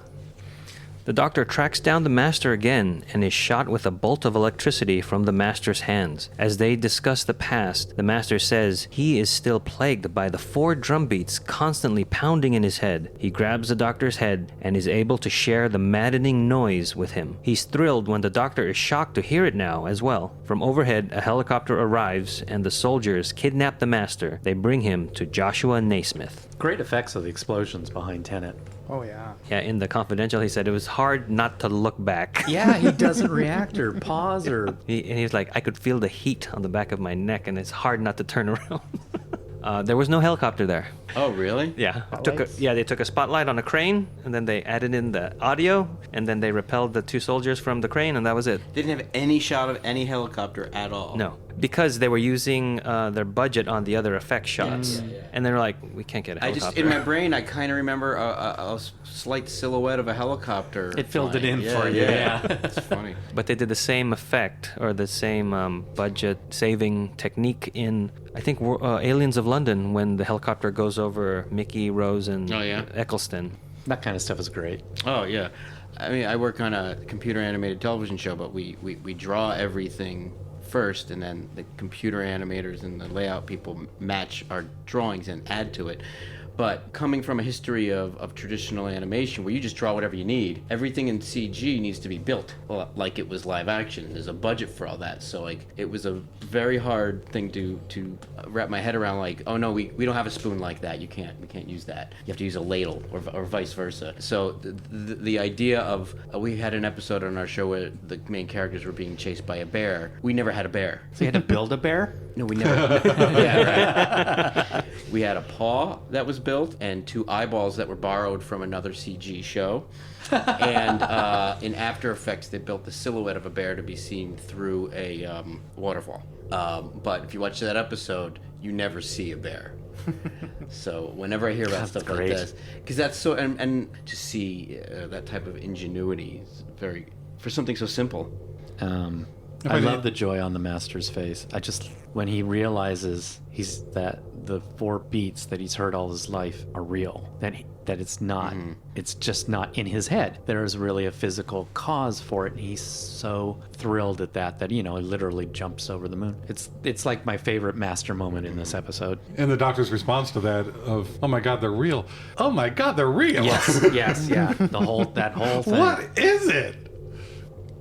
The Doctor tracks down the Master again and is shot with a bolt of electricity from the Master's hands. As they discuss the past, the Master says he is still plagued by the 4 drum beats constantly pounding in his head. He grabs the Doctor's head and is able to share the maddening noise with him. He's thrilled when the Doctor is shocked to hear it now as well. From overhead, a helicopter arrives and the soldiers kidnap the Master. They bring him to Joshua Naismith. Great effects of the explosions behind Tennant. Oh, yeah. Yeah, in the Confidential, he said it was hard not to look back. Yeah, he doesn't react or pause or... He was like, I could feel the heat on the back of my neck, and it's hard not to turn around. There was no helicopter there. Oh, really? Yeah, Spotlights? they took a spotlight on a crane, and then they added in the audio, and then they repelled the 2 soldiers from the crane, and that was it. They didn't have any shot of any helicopter at all. No, because they were using their budget on the other effect shots, and they're like, we can't get a helicopter. in my brain, I kind of remember a slight silhouette of a helicopter. It filled it flying. in for you. Yeah. It's funny. But they did the same effect or the same budget saving technique in, I think, Aliens of London, when the helicopter goes over Mickey, Rose, and Eccleston. That kind of stuff is great. Oh yeah, I mean, I work on a computer animated television show, but we draw everything first, and then the computer animators and the layout people match our drawings and add to it. But coming from a history of traditional animation where you just draw whatever you need, everything in CG needs to be built like it was live action. There's a budget for all that. So like it was a very hard thing to wrap my head around, like, oh no, we don't have a spoon like that. We can't use that. You have to use a ladle or vice versa. So the idea of we had an episode on our show where the main characters were being chased by a bear. We never had a bear. So you had to build a bear? No, we never. Yeah, right. We had a paw that was built and 2 eyeballs that were borrowed from another CG show. And in After Effects, they built the silhouette of a bear to be seen through a waterfall. But if you watch that episode, you never see a bear. So whenever I hear about stuff great. like this, because that's so, and to see that type of ingenuity is very, for something so simple. I love the joy on the master's face. When he realizes that the 4 beats that he's heard all his life are real, that it's not, it's just not in his head. There is really a physical cause for it, and he's so thrilled at that he literally jumps over the moon. It's like my favorite master moment in this episode. And the doctor's response to that of, oh my God, they're real. Oh my God, they're real. Yes, yeah. That whole thing. What is it?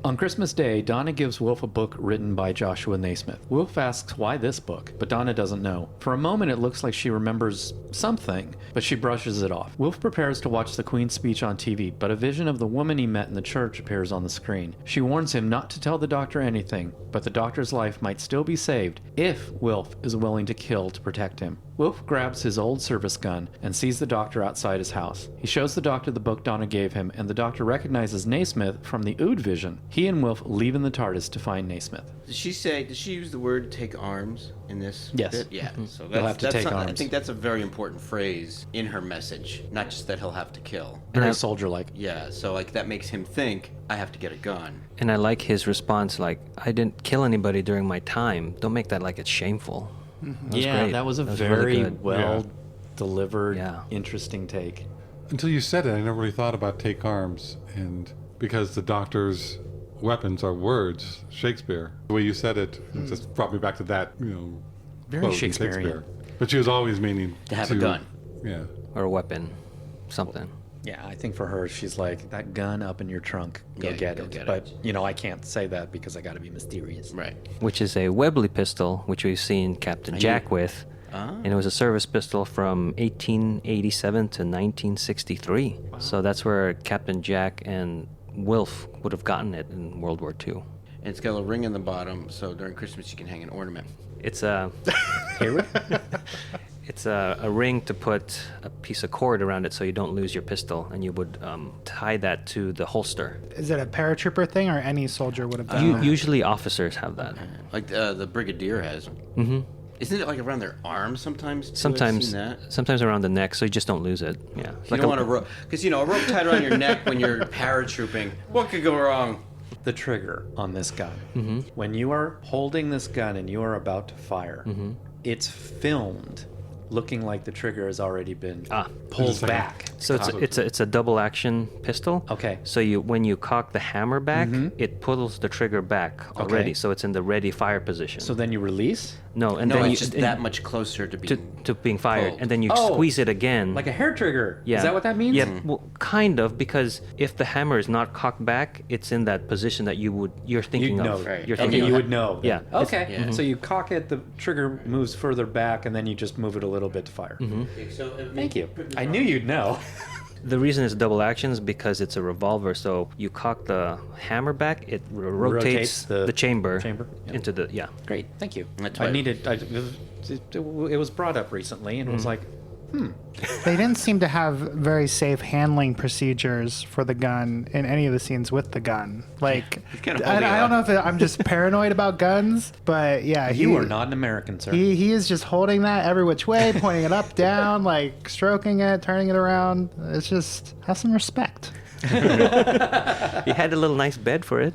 On Christmas Day, Donna gives Wilf a book written by Joshua Naismith. Wilf asks why this book, but Donna doesn't know. For a moment, it looks like she remembers something, but she brushes it off. Wilf prepares to watch the Queen's speech on TV, but a vision of the woman he met in the church appears on the screen. She warns him not to tell the doctor anything, but the doctor's life might still be saved if Wilf is willing to kill to protect him. Wilf grabs his old service gun and sees the doctor outside his house. He shows the doctor the book Donna gave him, and the doctor recognizes Naismith from the Ood vision. He and Wilf leave in the TARDIS to find Naismith. Did she use the word take arms in this Yes. bit? Yeah. So He'll have to take arms. I think that's a very important phrase in her message. Not just that he'll have to kill. Very soldier-like. Yeah, so like that makes him think, I have to get a gun. And I like his response, like, I didn't kill anybody during my time. Don't make that like it's shameful. Yeah, that was a very really good. well-delivered, Yeah. interesting take. Until you said it, I never really thought about take arms. And because the doctor's weapons are words, Shakespeare. The way you said it, it just brought me back to that, Very quote in Shakespearean. Shakespeare. But she was always meaning To have a gun. Yeah. Or a weapon, something. Yeah, I think for her, she's like, that gun up in your trunk, go Yeah, get go it. get But, I can't say that because I got to be mysterious. Right. Which is a Webley pistol, which we've seen Captain Jack with. And it was a service pistol from 1887 to 1963. Wow. So that's where Captain Jack and Wilf would have gotten it in World War II. And it's got a ring in the bottom, so during Christmas you can hang an ornament. It's a it's a ring to put a piece of cord around it so you don't lose your pistol, and you would tie that to the holster. Is it a paratrooper thing, or any soldier would have done that? Usually officers have that. Like the Brigadier has. Mm-hmm. Isn't it like around their arm sometimes? Too? I've seen that. Sometimes around the neck, so you just don't lose it. Yeah. You don't want a rope, because a rope tied around your neck when you're paratrooping. What could go wrong? The trigger on this gun. When you are holding this gun and you are about to fire, it's filmed looking like the trigger has already been pulled back. So it's a double action pistol. Okay. So when you cock the hammer back, it pulls the trigger back already. Okay. So it's in the ready fire position. So then you release? No, and No, then it's just that much closer to being to being fired, pulled. and then you Oh, squeeze it again. Like a hair trigger. Yeah. Is that what that means? Yeah, well, kind of, because if the hammer is not cocked back, it's in that position that you're thinking You'd know. of. Right. You're Okay, thinking you of. would know. Yeah. Then. Okay. Yeah. So you cock it, the trigger moves further back, and then you just move it a little bit to fire. So, Thank you. I knew you'd know. The reason it's double action is because it's a revolver. So you cock the hammer back, it rotates the chamber, Yep. into the Great. Thank you. That's I why- needed. It was brought up recently, and it was like, They didn't seem to have very safe handling procedures for the gun in any of the scenes with the gun. Like, kind of I don't know if I'm just paranoid about guns, but yeah. You are not an American, sir. He is just holding that every which way, pointing it up, down, like stroking it, turning it around. It's just, have some respect. He had a little nice bed for it.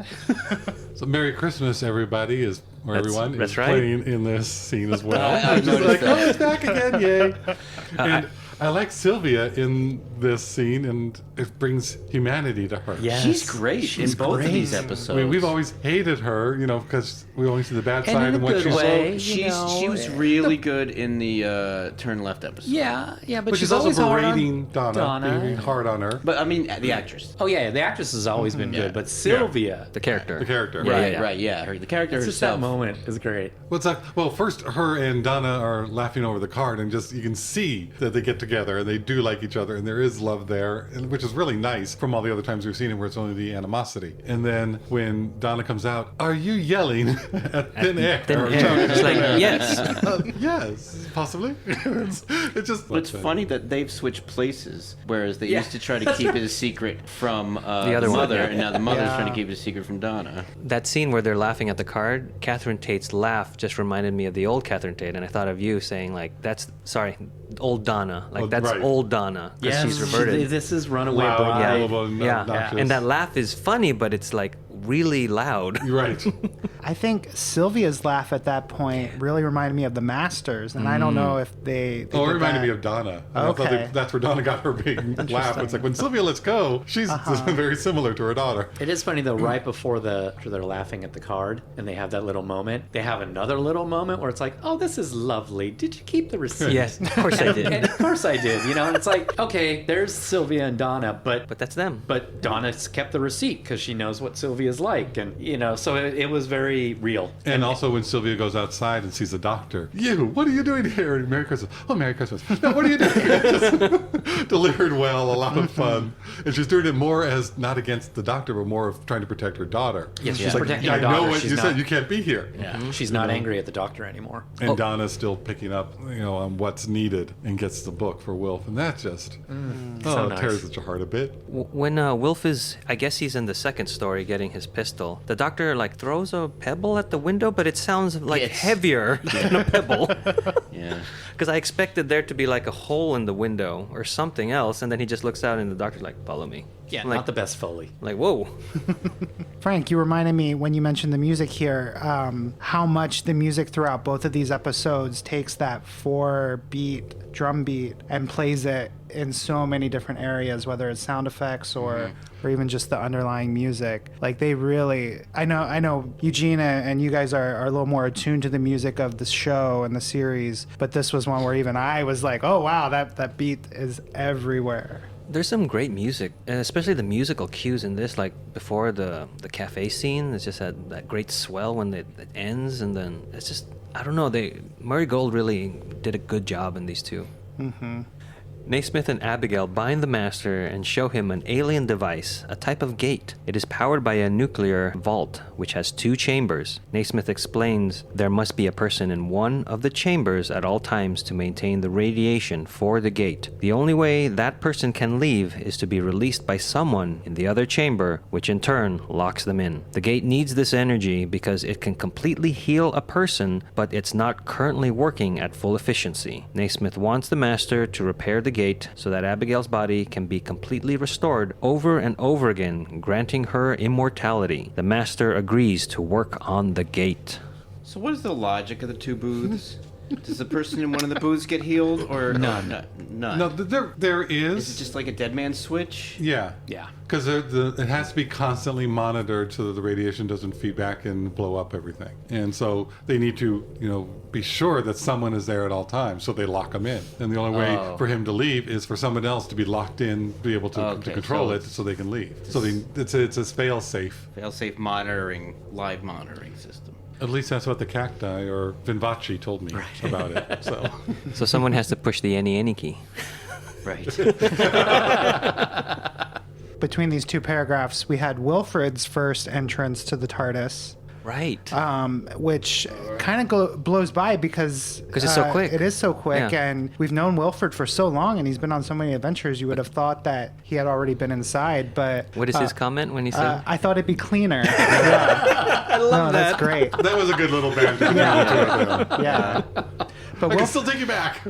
So Merry Christmas, everybody, everyone that's is right. playing in this scene as well. I I'm just like, noticed that. oh, it's back again, yay. And I like Sylvia in this scene, and it brings humanity to her. Yes. She's great in both of these I episodes. mean, we've always hated her, because we only see the bad And side in a and what good she's way. She You know, was really good in the Turn Left episode. Yeah, but But she's also always hard on berating Donna, being hard on her. But I mean, the actress. Oh yeah, the actress has always been Yeah. good, but Sylvia, The character. The character. Right. The character it's just that herself. moment is great. Well, it's like, first her and Donna are laughing over the card, and just you can see that they get together and they do like each other, and there is love there, which is really nice from all the other times we've seen it where it's only the animosity. And then when Donna comes out, are you yelling at thin air? Thin air. It's like, yes. Yes, possibly. it's just. But it's funny that they've switched places, whereas they used to try to keep it a secret from the other one, mother, yeah. and now the mother's Yeah. trying to keep it a secret from Donna. That scene where they're laughing at the card, Catherine Tate's laugh just reminded me of the old Catherine Tate, and I thought of you saying old Donna, that's right. old Donna, because she's reverted. This is Runaway Loud, Bride. gullible, and Yeah, obnoxious. and that laugh is funny, but it's like really loud. You're right. I think Sylvia's laugh at that point really reminded me of the Masters, and I don't know if they Oh, it did reminded that. me of Donna. And I thought Okay. that's where Donna got her big laugh. It's like when Sylvia lets go, she's very similar to her daughter. It is funny though. Right before after they're laughing at the card, and they have that little moment. They have another little moment where it's like, "Oh, this is lovely. Did you keep the receipt?" Yes, of course I And did. of course I did. And it's like, okay, there's Sylvia and Donna, But that's them. But Donna's kept the receipt because she knows what Sylvia's like, and so it was very real. And also when Sylvia goes outside and sees the doctor, what are you doing here? And Merry Christmas. Oh, Merry Christmas. No, what are you doing? Just delivered well, a lot of fun. And she's doing it more as not against the doctor, but more of trying to protect her daughter. Yes, she's She's like, protecting I her daughter. know what She's you not- said. You can't be here. Yeah, she's not angry at the doctor anymore. And Donna's still picking up, on what's needed and gets the book for Wilf. And that just, So it nice. tears at your heart a bit. When Wilf is, I guess he's in the second story getting his pistol, the doctor throws a pebble at the window, but it sounds like Yes. heavier than a pebble. Yeah. Because I expected there to be like a hole in the window or something else, and then he just looks out and the doctor's like, follow me. Yeah, like, not the best Foley. like, whoa. Frank, you reminded me when you mentioned the music here, how much the music throughout both of these episodes takes that 4-beat drum beat and plays it in so many different areas, whether it's sound effects or even just the underlying music. Like they really, I know Eugene and you guys are a little more attuned to the music of the show and the series, but this was one where even I was like, oh wow, that beat is everywhere. There's some great music, and especially the musical cues in this, like before the cafe scene. It's just that great swell when it ends, and then it's just, I don't know, Murray Gold really did a good job in these two. Naismith and Abigail bind the Master and show him an alien device, a type of gate. It is powered by a nuclear vault, which has 2 chambers. Naismith explains there must be a person in one of the chambers at all times to maintain the radiation for the gate. The only way that person can leave is to be released by someone in the other chamber, which in turn locks them in. The gate needs this energy because it can completely heal a person, but it's not currently working at full efficiency. Naismith wants the Master to repair the gate so that Abigail's body can be completely restored over and over again, granting her immortality. The Master agrees to work on the gate. So what is the logic of the 2 booths? Does the person in one of the booths get healed, or none? No, there is. Is it just like a dead man switch? Yeah. Yeah. Because it has to be constantly monitored so that the radiation doesn't feed back and blow up everything. And so they need to, be sure that someone is there at all times. So they lock him in. And the only way for him to leave is for someone else to be locked in, be able to control so it so they can leave. So it's a fail-safe. Fail-safe live monitoring system. At least that's what the cacti or Vinvaci told me about it. So So someone has to push the any key. Right. Between these 2 paragraphs, we had Wilfred's first entrance to the TARDIS, Right. which kind of blows by because it's so quick. It is so quick, Yeah. and we've known Wilfred for so long, and he's been on so many adventures. You would have thought that he had already been inside, but What is his comment when he said? I thought it'd be cleaner. Yeah. I love That's great. That was a good little banter. Yeah. But I can still take you back.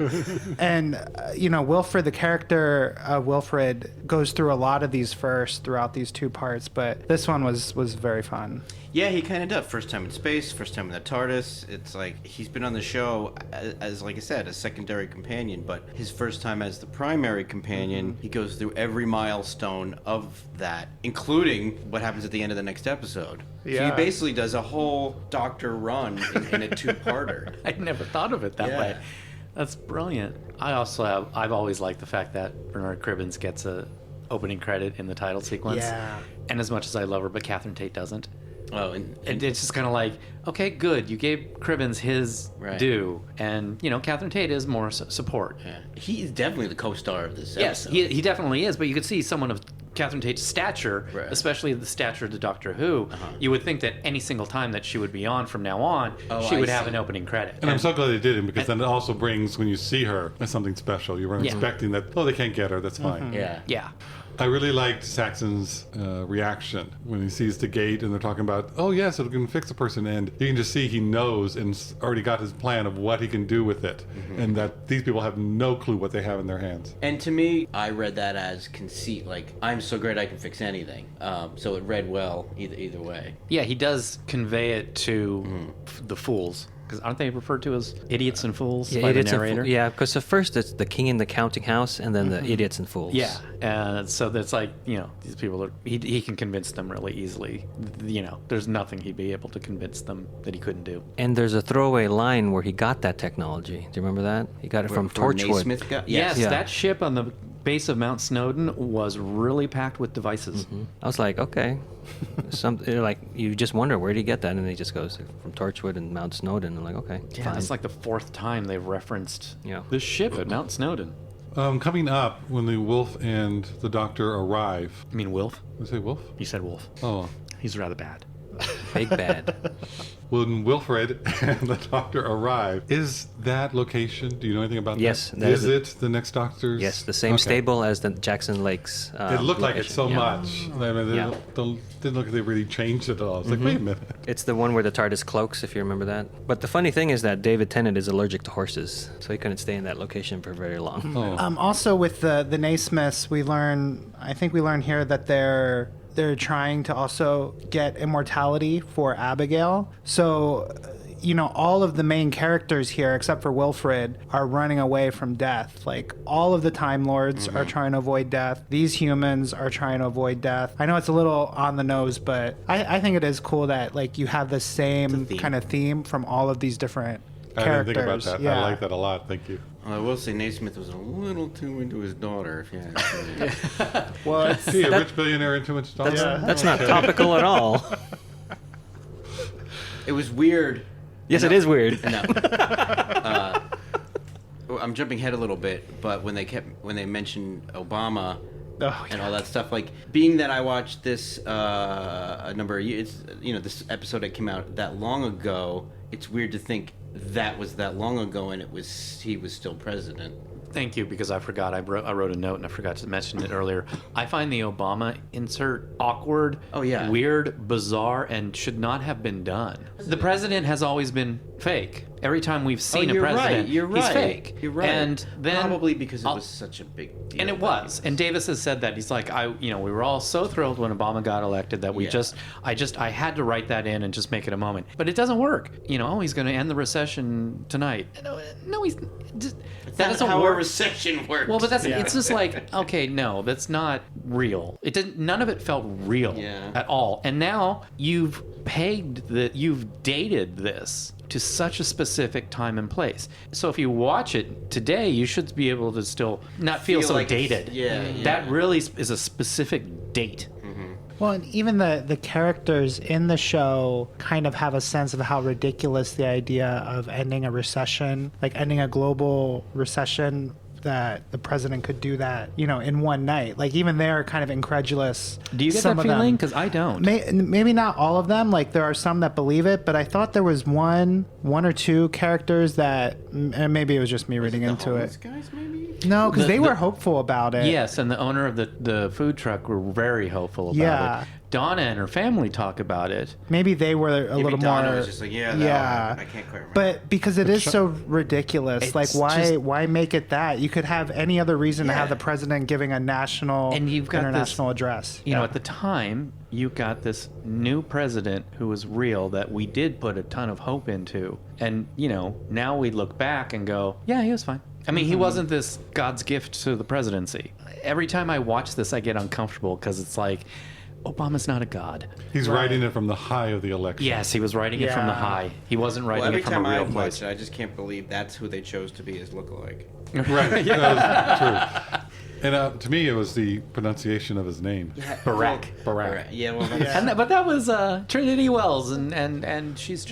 And, Wilfred, the character of Wilfred, goes through a lot of these first throughout these 2 parts, but this one was very fun. Yeah, he kind of does. First time in space, first time in the TARDIS. It's like he's been on the show as like I said, a secondary companion, but his first time as the primary companion, he goes through every milestone of that, including what happens at the end of the next episode. So Yeah. he basically does a whole Doctor run in a 2-parter. I never thought of it that way. That's brilliant. I've always liked the fact that Bernard Cribbins gets a opening credit in the title sequence. Yeah. And as much as I love her, but Catherine Tate doesn't. Oh, and It's just kind of like, okay, good. You gave Cribbins his Right. due. And, Catherine Tate is more support. yeah. He's definitely the co-star of this Yes, episode. he definitely is. But you could see someone of Catherine Tate's stature, Right. especially the stature of the Doctor Who, you would think that any single time that she would be on from now on, Oh, she I would have see. an opening credit. And I'm so glad they did it because then it also brings, when you see her, as something special. You weren't Yeah. expecting that, they can't get her, that's fine. Yeah. Yeah. I really liked Saxon's reaction when he sees the gate and they're talking about, oh yes, it can fix a person, and you can just see he knows and already got his plan of what he can do with it, and that these people have no clue what they have in their hands. And to me, I read that as conceit, like, I'm so great I can fix anything. So it read well either way. Yeah, he does convey it to the fools. Because aren't they referred to as idiots and fools by the idiots and narrator? yeah, because at first it's the king in the counting house, and then the idiots and fools. Yeah, and so that's like, these people are, he can convince them really easily. There's nothing he'd be able to convince them that he couldn't do. And there's a throwaway line where he got that technology. Do you remember that? He got it from Where Torchwood. Naismith got, Yes, Yeah. that ship on the base of Mount Snowdon was really packed with devices. I was like, okay. Like, you just wonder, where did he get that? And he just goes from Torchwood and Mount Snowdon. I'm like, okay, Yeah, fine. that's like the 4th time they've referenced Yeah. this ship at Mount Snowdon. Coming up, when the Wolf and the Doctor arrive. You mean Wilf? Did I say Wolf? You said Wolf. Oh. He's rather bad. Big bad. When Wilfred and the Doctor arrive, is that location, do you know anything about Yes, that? that Is is it the next Doctor's? Yes, the same Okay. stable as the Jackson Lakes. It looked like it location. so Yeah. much. I mean, Yeah. didn't look like they really changed it at all. It's like, wait a minute. It's the one where the TARDIS cloaks, if you remember that. But the funny thing is that David Tennant is allergic to horses, so he couldn't stay in that location for very long. Oh. Also, with the Naismiths, I think we learn here that they're trying to also get immortality for Abigail. So, all of the main characters here, except for Wilfred, are running away from death. Like, all of the Time Lords are trying to avoid death. These humans are trying to avoid death. I know it's a little on the nose, but I think it is cool that, like, you have the same theme. kind of theme from all of these different I characters. didn't think about that. Yeah. I like that a lot. Thank you. I will say Naismith was a little too into his daughter, if you ask me. Well, see, a rich billionaire into its daughter. That's not topical at all. It was weird. Yes, it is weird. No. I'm jumping ahead a little bit, but when they mentioned Obama Oh, and all that stuff, like, being that I watched this a number of years, this episode that came out that long ago, it's weird to think that was that long ago and he was still president. Thank you, because I forgot. I wrote a note and I forgot to mention it earlier. I find the Obama insert awkward, Oh, yeah. weird, bizarre, and should not have been done. The president has always been fake. Every time we've seen a you're president, right. You're right. he's fake. You're right. And then probably because it I'll- was such a big deal. And it was. And Davis has said that. He's like, we were all so thrilled when Obama got elected that I had to write that in and just make it a moment. But it doesn't work. He's going to end the recession tonight. No, he's. That doesn't how work. a recession works. Well, but it's just like, okay, no, that's not real. None of it felt real at all. And now you've dated this to such a specific time and place. So if you watch it today, you should be able to still not feel so like it's- dated. yeah. That really is a specific date. Well, and even the characters in the show kind of have a sense of how ridiculous the idea of ending a recession, like ending a global recession, that the president could do that, in one night. Like, even they're kind of incredulous. Do you get Some that of them. feeling? Because I don't. Maybe not all of them. Like, there are some that believe it, but I thought there was one or two characters that, and maybe it was just me reading into it. Guys, maybe? No, because they were hopeful about it. Yes, and the owner of the food truck were very hopeful about Yeah. it. Donna and her family talk about it. Maybe they were a Maybe little Donna more. was just like, yeah, I can't quite remember. But because it is so ridiculous, It's like why make it that? You could have any other reason to have Yeah. the president giving a national, And you've got international address. You know, at the time, you got this new president who was real that we did put a ton of hope into. And, now we look back and go, yeah, he was fine. I mean, he wasn't this God's gift to the presidency. Every time I watch this, I get uncomfortable because it's like, Obama's not a god. He's writing it from the high of the election. Yes, he was writing it from the Yeah. high. He wasn't writing Every it from time a real I place. watch it, I just can't believe that's who they chose to be his lookalike. Right. That was true. And to me, it was the pronunciation of his name. Barack. Yeah, well, that's, But that was Trinity Wells, and she is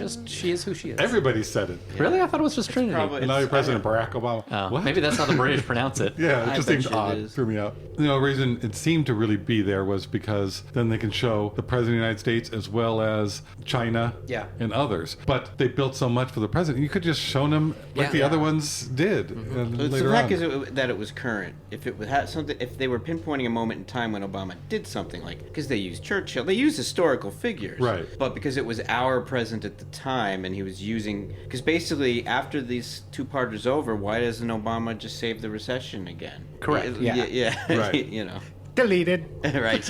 who she is. Everybody said it. Really? I thought it was just Trinity. probably- And now you're President Barack Obama. Oh, What? maybe that's how the British pronounce it. Yeah, it I just bet seems you it odd. is. Threw me out. The reason it seemed to really be there was because then they can show the President of the United States as well as China Yeah. and others. But they built so much for the President. You could just shown them like Yeah. the other ones did. And But later the fact on. is that it was current. If it had something, if they were pinpointing a moment in time when Obama did something, like because they used Churchill, they used historical figures, Right. But because it was our president at the time, and he was using, because basically after these two-parters over, why doesn't Obama just save the recession again? Correct. Yeah. Right. Deleted. Right.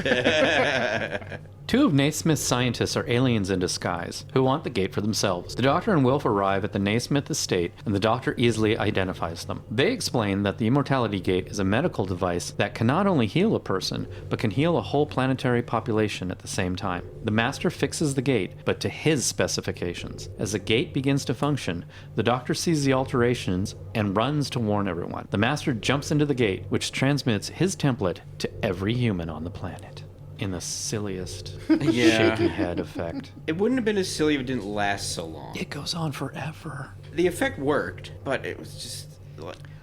Two of Naismith's scientists are aliens in disguise who want the gate for themselves. The Doctor and Wilf arrive at the Naismith estate, and the Doctor easily identifies them. They explain that the immortality gate is a medical device that can not only heal a person, but can heal a whole planetary population at the same time. The Master fixes the gate, but to his specifications. As the gate begins to function, the Doctor sees the alterations and runs to warn everyone. The Master jumps into the gate, which transmits his template to every human on the planet. In the silliest, Yeah. shaky head effect. It wouldn't have been as silly if it didn't last so long. It goes on forever. The effect worked, but it was just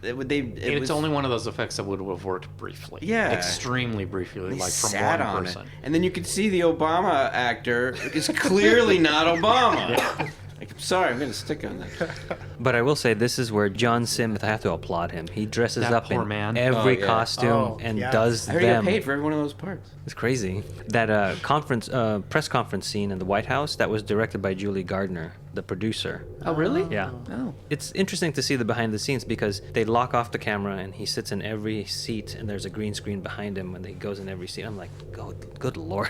It's was, only one of those effects that would have worked briefly. Yeah. Extremely briefly, They like from sat one on person. it, and then you could see the Obama actor is clearly not Obama. Like, I'm sorry, I'm gonna stick on that. But I will say this is where John Smith, I have to applaud him. He dresses That up poor in man. every Oh, yeah. costume Oh, and yes. does I heard he got them. paid for every one of those parts. It's crazy. That press conference scene in the White House, that was directed by Julie Gardner, the producer. Oh, really? Yeah. Oh. It's interesting to see the behind the scenes because they lock off the camera and he sits in every seat and there's a green screen behind him and he goes in every seat. I'm like, good Lord.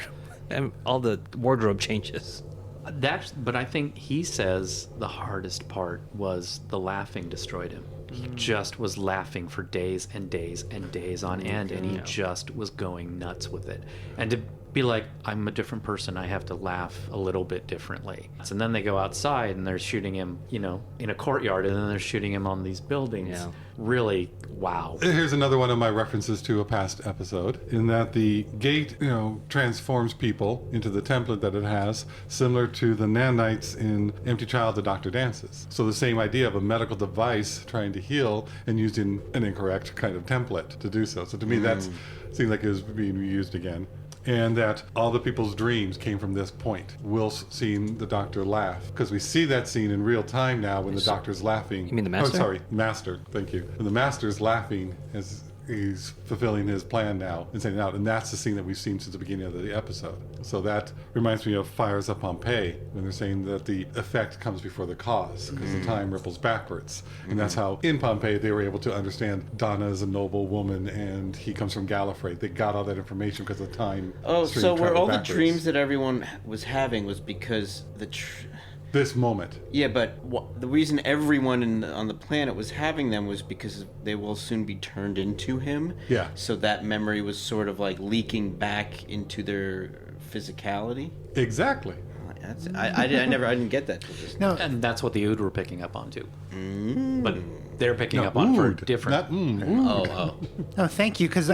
And all the wardrobe changes. But I think he says the hardest part was the laughing destroyed him. He just was laughing for days and days and days on end, and he just was going nuts with it. And to be like, I'm a different person, I have to laugh a little bit differently. And then they go outside and they're shooting him, in a courtyard, and then they're shooting him on these buildings. Yeah. Really, wow. Here's another one of my references to a past episode, in that the gate, transforms people into the template that it has, similar to the nanites in Empty Child, the Doctor Dances. So the same idea of a medical device trying to heal and using an incorrect kind of template to do so. So to me, that seems like it was being reused again. And that all the people's dreams came from this point. Wilf seeing the Doctor laugh. Because we see that scene in real time now when the Doctor's laughing. You mean the Master? Oh, sorry, Master. Thank you. And the Master's laughing as he's fulfilling his plan now and sending it out. And that's the scene that we've seen since the beginning of the episode. So that reminds me of Fires of Pompeii, when they're saying that the effect comes before the cause, because the time ripples backwards. And that's how in Pompeii they were able to understand Donna is a noble woman and he comes from Gallifrey. They got all that information because the time Oh, stream so were traveled all backwards. the dreams that everyone was having was because This moment. Yeah, but the reason everyone on the planet was having them was because they will soon be turned into him. Yeah. So that memory was sort of like leaking back into their physicality. Exactly. I didn't get that. No, And that's what the Ood were picking up on, too. But they're picking up on for Ood, different... not ood. Oh. no, thank you, because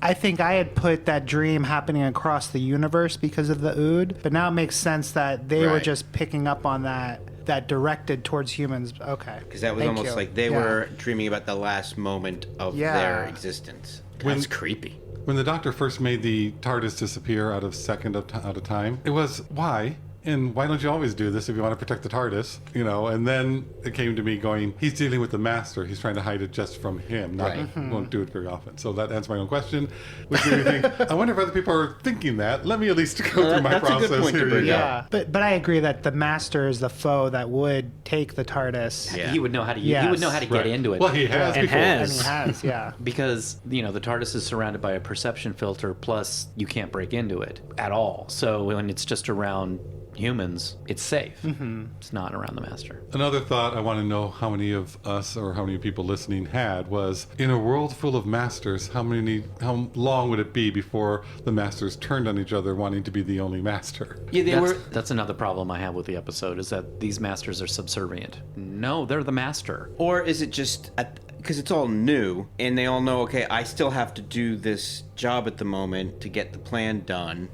I think I had put that dream happening across the universe because of the Ood, but now it makes sense that they were Right. just picking up on that that directed towards humans. Okay. Because that was Thank almost you. like they Yeah. were dreaming about the last moment of Yeah. their existence. That's creepy. When the Doctor first made the TARDIS disappear out of second out of time, it was why? And why don't you always do this if you want to protect the TARDIS? You know, and then it came to me going, he's dealing with the Master. He's trying to hide it just from him. Not, won't do it very often. So that answers my own question, which made me think, I wonder if other people are thinking that. Let me at least go through my that's a good process. point to Here bring you go. up. Yeah, but I agree that the Master is the foe that would take the TARDIS. Yeah. He would know how to. Yes. He would know how to get Right. into it. Well, he has And before. has. And he has, yeah. Because the TARDIS is surrounded by a perception filter, plus you can't break into it at all. So when it's just around humans, it's safe. It's not around the Master. Another thought I want to know how many of us or how many people listening had was, in a world full of masters, how long would it be before the masters turned on each other wanting to be the only master? Yeah, That's another problem I have with the episode, is that these masters are subservient. No, they're the master. Or is it just because it's all new and they all know, okay, I still have to do this job at the moment to get the plan done,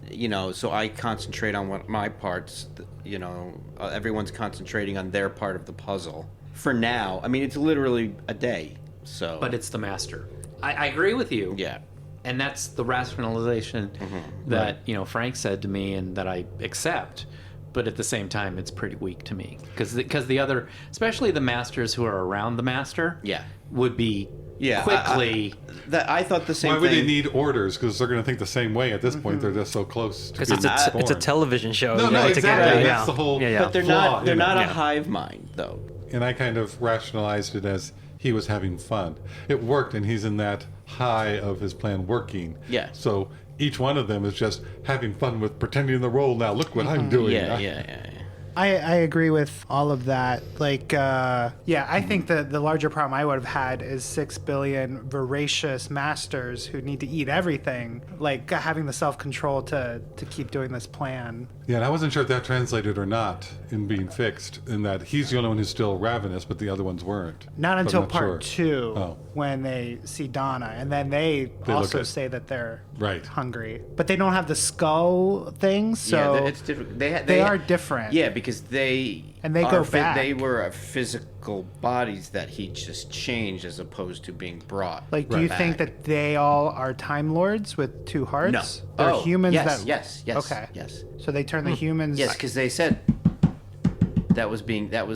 so I concentrate on what my parts, everyone's concentrating on their part of the puzzle. For now, I mean, it's literally a day, so. But it's the master. I agree with you. Yeah. And that's the rationalization that, Frank said to me and that I accept. But at the same time, it's pretty weak to me. Because the other, especially the masters who are around the master, Yeah. would be Yeah, quickly... I thought the same Why thing. would they need orders? Because they're going to think the same way at this point. They're just so close to Because being it's a born. television show. No, you no, know, it's exactly. yeah. That's the whole Yeah. But they're flaw not. They're in not it. a hive mind, though. And I kind of rationalized it as he was having fun. It worked, and he's in that high of his plan working. Yeah. So each one of them is just having fun with pretending the role. Now look what I'm doing. Yeah. I agree with all of that. I think the larger problem I would have had is 6 billion voracious masters who need to eat everything, having the self-control to keep doing this plan. Yeah, and I wasn't sure if that translated or not in being fixed, in that he's the only one who's still ravenous, but the other ones weren't. Not But I'm until not part sure. 2, Oh. when they see Donna, and then they look also at- say that they're Right. hungry. But they don't have the skull thing, so Yeah, it's different. they are different. Yeah, because they And they go back. They were physical bodies that he just changed, as opposed to being brought. Do you back. think that they all are Time Lords with 2 hearts? No. They're Oh, humans yes, that... yes. Okay. Yes. So they turn the humans... Yes, because they said that was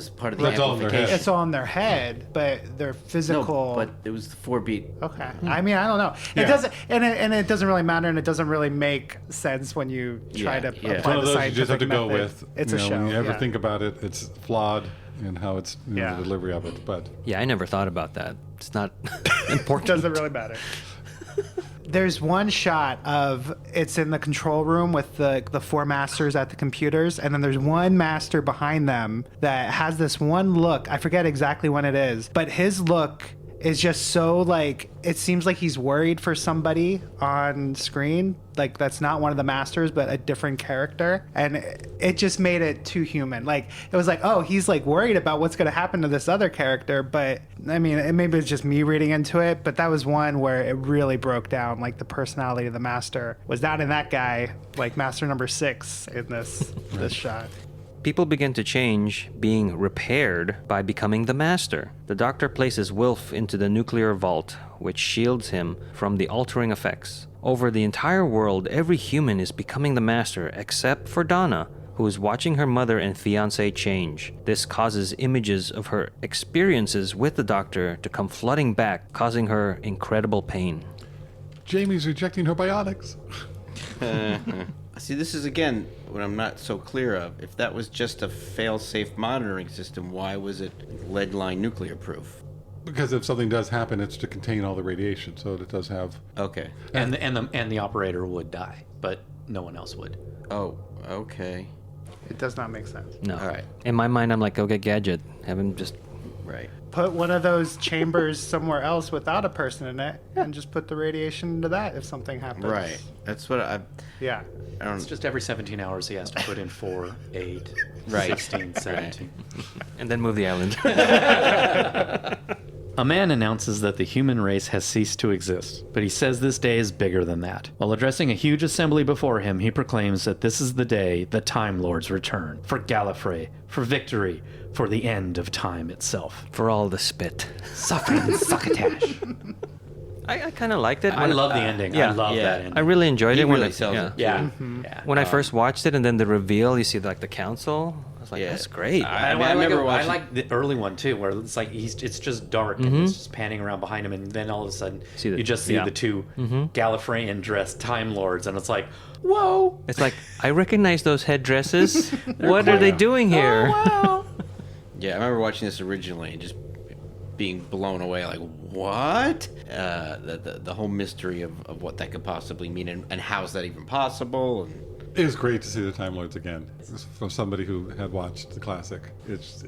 part of the That's all in their head. amplification. It's all in their head, but their physical... No, but it was the 4-beat. Okay. I mean, I don't know. It Yeah. doesn't, and it doesn't really matter, and it doesn't really make sense when you try Yeah, to yeah. apply It's one the of those you just have to scientific go method. with. It's You a know, show. When you ever yeah. think about it, it's flawed in how it's the Yeah. delivery of it. But Yeah, I never thought about that. It's not important. Doesn't really matter. There's one shot of it's in the control room with the 4 masters at the computers, and then there's one master behind them that has this one look. I forget exactly when it is, but his look is just so it seems like he's worried for somebody on screen. That's not one of the masters, but a different character. And it just made it too human. It was oh, he's worried about what's going to happen to this other character. But I mean, maybe it's just me reading into it, but that was one where it really broke down. The personality of the master was not in that guy, master number 6 in this shot. People begin to change, being repaired by becoming the master. The Doctor places Wilf into the nuclear vault, which shields him from the altering effects. Over the entire world, every human is becoming the master except for Donna, who is watching her mother and fiancé change. This causes images of her experiences with the Doctor to come flooding back, causing her incredible pain. Jamie's rejecting her bionics. See, this is again what I'm not so clear of. If that was just a fail-safe monitoring system, why was it lead-line nuclear-proof? Because if something does happen, it's to contain all the radiation, so it does have. Okay. And the operator would die, but no one else would. Oh, okay. It does not make sense. No. All right. In my mind, I'm like, go get Gadget. Have him just... Right. Put one of those chambers somewhere else without a person in it, and just put the radiation into that if something happens. Right. That's what I Yeah. don't. It's just every 17 hours he has to put in 4, 8, Right. 16, 17. And then move the island. A man announces that the human race has ceased to exist, but he says this day is bigger than that. While addressing a huge assembly before him, he proclaims that this is the day the Time Lords return, for Gallifrey, for victory, for the end of time itself. For all the spit. Suffering succotash. I kind of liked it. I love the ending. yeah. I love Yeah. that ending. I really enjoyed He it when really it, sells yeah. it. yeah. Yeah. When I first watched it, and then the reveal, you see like the council. I was like, Yeah. that's great. I remember I watching. like the early one too, where it's like it's just dark and it's just panning around behind him, and then all of a sudden See the- you just see yeah. the two Gallifreyan dressed Time Lords, and it's like, whoa! It's like, I recognize those headdresses. What are they doing here? Yeah, I remember watching this originally and just being blown away. Like, what? The whole mystery of what that could possibly mean, and how's that even possible? And It was great to see the Time Lords again from somebody who had watched the classic.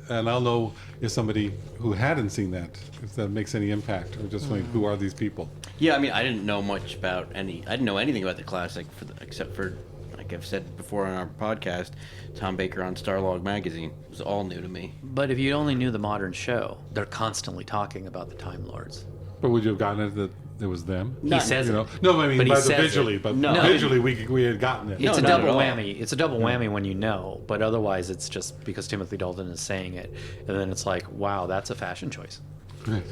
And I'll know if somebody who hadn't seen that, if that makes any impact, or just like, who are these people? yeah, I mean, I didn't know much about I didn't know anything about the classic except for, like I've said before on our podcast, Tom Baker on Starlog magazine. It was all new to me. But if you only knew the modern show, they're constantly talking about the Time Lords. But would you have gotten it that it was them? He says You know, it. no, I mean But he by the says it. visually, but No. visually we had gotten it. No, It's a not double at all. whammy. It's a double whammy when you know, but otherwise it's just because Timothy Dalton is saying it, and then it's like, wow, that's a fashion choice.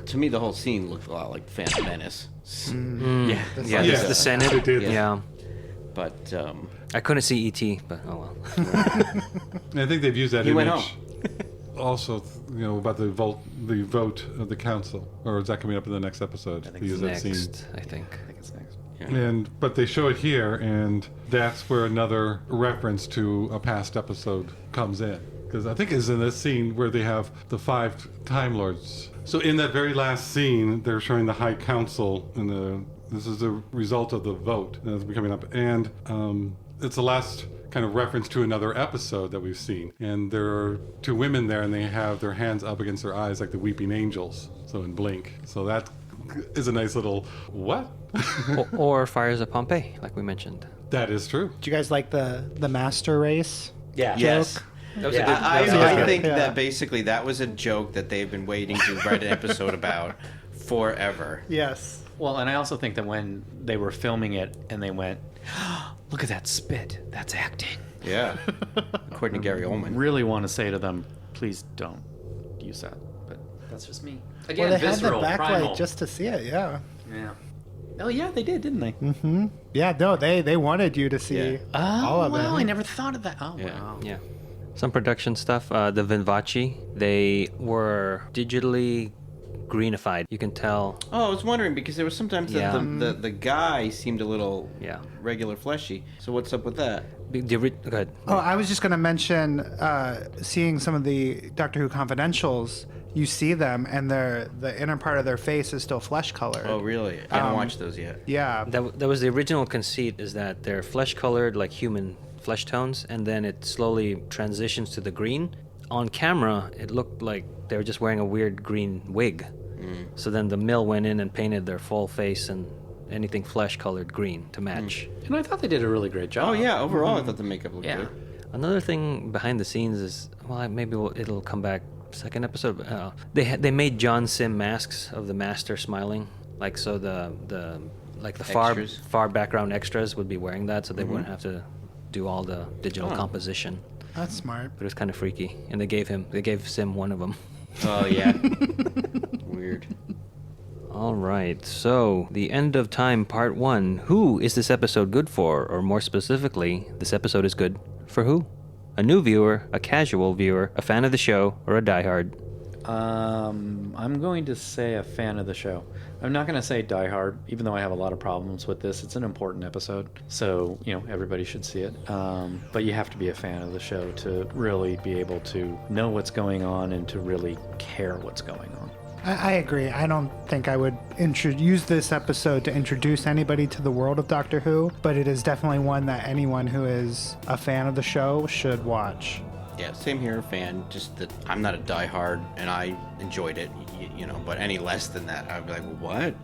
To me, the whole scene looked a lot like Phantom Menace. Yeah. Yeah, Yeah. the Senate. It did. Yeah. But I couldn't see E.T., but oh well. And I think they've used that He went image also, about the vote of the council, or is that coming up in the next episode? I think They use that scene. Next, I think. I think it's next. But they show it here, and that's where another reference to a past episode comes in. Because I think it's in this scene where they have the 5 Time Lords. So in that very last scene, they're showing the High Council, and this is the result of the vote that's coming up. And it's the last kind of reference to another episode that we've seen. And there are 2 women there, and they have their hands up against their eyes like the weeping angels. So in Blink. So that is a nice little, what? or Fires of Pompeii, like we mentioned. That is true. Do you guys like the master race? Yeah. yes. That was a good- I think Yeah. that basically that was a joke that they've been waiting to write an episode about forever. Yes. Well, and I also think that when they were filming it and they went, look at that spit, that's acting. Yeah. According to Gary Oldman. Really want to say to them, please don't use that. But that's just me. Again, Well, they visceral, had the backlight primal. just to see it. Yeah. Yeah. Oh, yeah, they did, didn't they? Yeah. No, they wanted you to see Yeah. all of wow, it. I never thought of that. Oh, Yeah. wow. Yeah. Some production stuff. The Vinvaci, they were digitally greenified. You can tell. Oh, I was wondering because there was sometimes that Yeah. the guy seemed a little Yeah. regular fleshy. So what's up with that? Go ahead. Oh, I was just going to mention seeing some of the Doctor Who confidentials. You see them, and the inner part of their face is still flesh colored. Oh, really? I haven't watched those yet. Yeah. That was the original conceit, is that they're flesh colored like human flesh tones, and then it slowly transitions to the green. On camera, it looked like they were just wearing a weird green wig. So then the mill went in and painted their full face and anything flesh colored green to match. And I thought they did a really great job. Oh yeah, overall I thought the makeup looked Yeah. good. Another thing behind the scenes is, well, maybe it'll come back second episode. They made John Sim masks of the Master smiling, like so the Extras. far background extras would be wearing that, so they wouldn't have to do all the digital composition. That's smart. But it was kind of freaky, and they gave Sim one of them. Oh yeah. Weird. All right, so the end of time part 1. Who is this episode good for? Or more specifically, this episode is good for who? A new viewer, a casual viewer, a fan of the show, or a diehard? I'm going to say a fan of the show. I'm not going to say Die Hard, even though I have a lot of problems with this. It's an important episode, so everybody should see it. But you have to be a fan of the show to really be able to know what's going on and to really care what's going on. I agree. I don't think I would use this episode to introduce anybody to the world of Doctor Who, but it is definitely one that anyone who is a fan of the show should watch. Yeah, same here, fan. Just that I'm not a diehard, and I enjoyed it, but any less than that, I'd be like, what?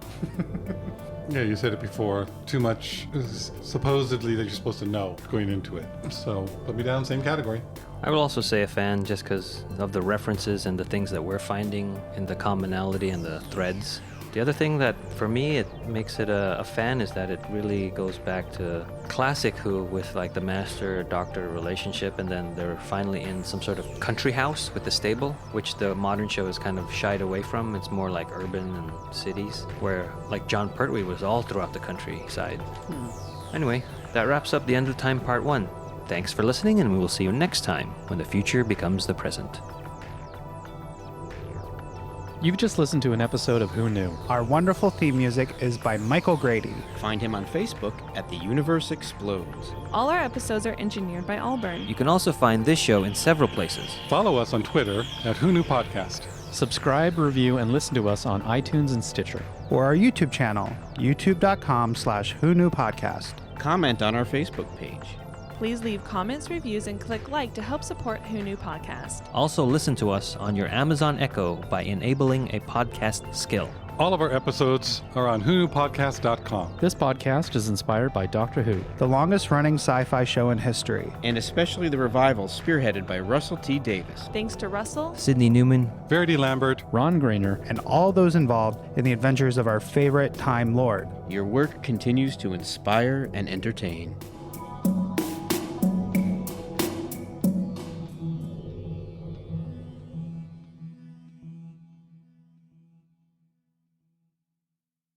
Yeah, you said it before. Too much is supposedly that you're supposed to know going into it. So put me down, same category. I will also say a fan just because of the references and the things that we're finding in the commonality and the threads. The other thing that, for me, it makes it a fan is that it really goes back to classic Who with like the master-doctor relationship, and then they're finally in some sort of country house with the stable, which the modern show is kind of shied away from. It's more like urban and cities, where like John Pertwee was all throughout the countryside. Anyway, that wraps up the End of Time Part 1. Thanks for listening, and we will see you next time when the future becomes the present. You've just listened to an episode of Who Knew? Our wonderful theme music is by Michael Grady. Find him on Facebook at The Universe Explodes. All our episodes are engineered by Allburn. You can also find this show in several places. Follow us on Twitter at Who Knew Podcast. Subscribe, review, and listen to us on iTunes and Stitcher. Or our YouTube channel, youtube.com/Who Knew Podcast. Comment on our Facebook page. Please leave comments, reviews, and click like to help support Who Knew Podcast. Also listen to us on your Amazon Echo by enabling a podcast skill. All of our episodes are on whoknewpodcast.com. This podcast is inspired by Doctor Who. The longest running sci-fi show in history. And especially the revival spearheaded by Russell T. Davis. Thanks to Russell, Sidney Newman, Verity Lambert, Ron Grainer, And all those involved in the adventures of our favorite Time Lord. Your work continues to inspire and entertain.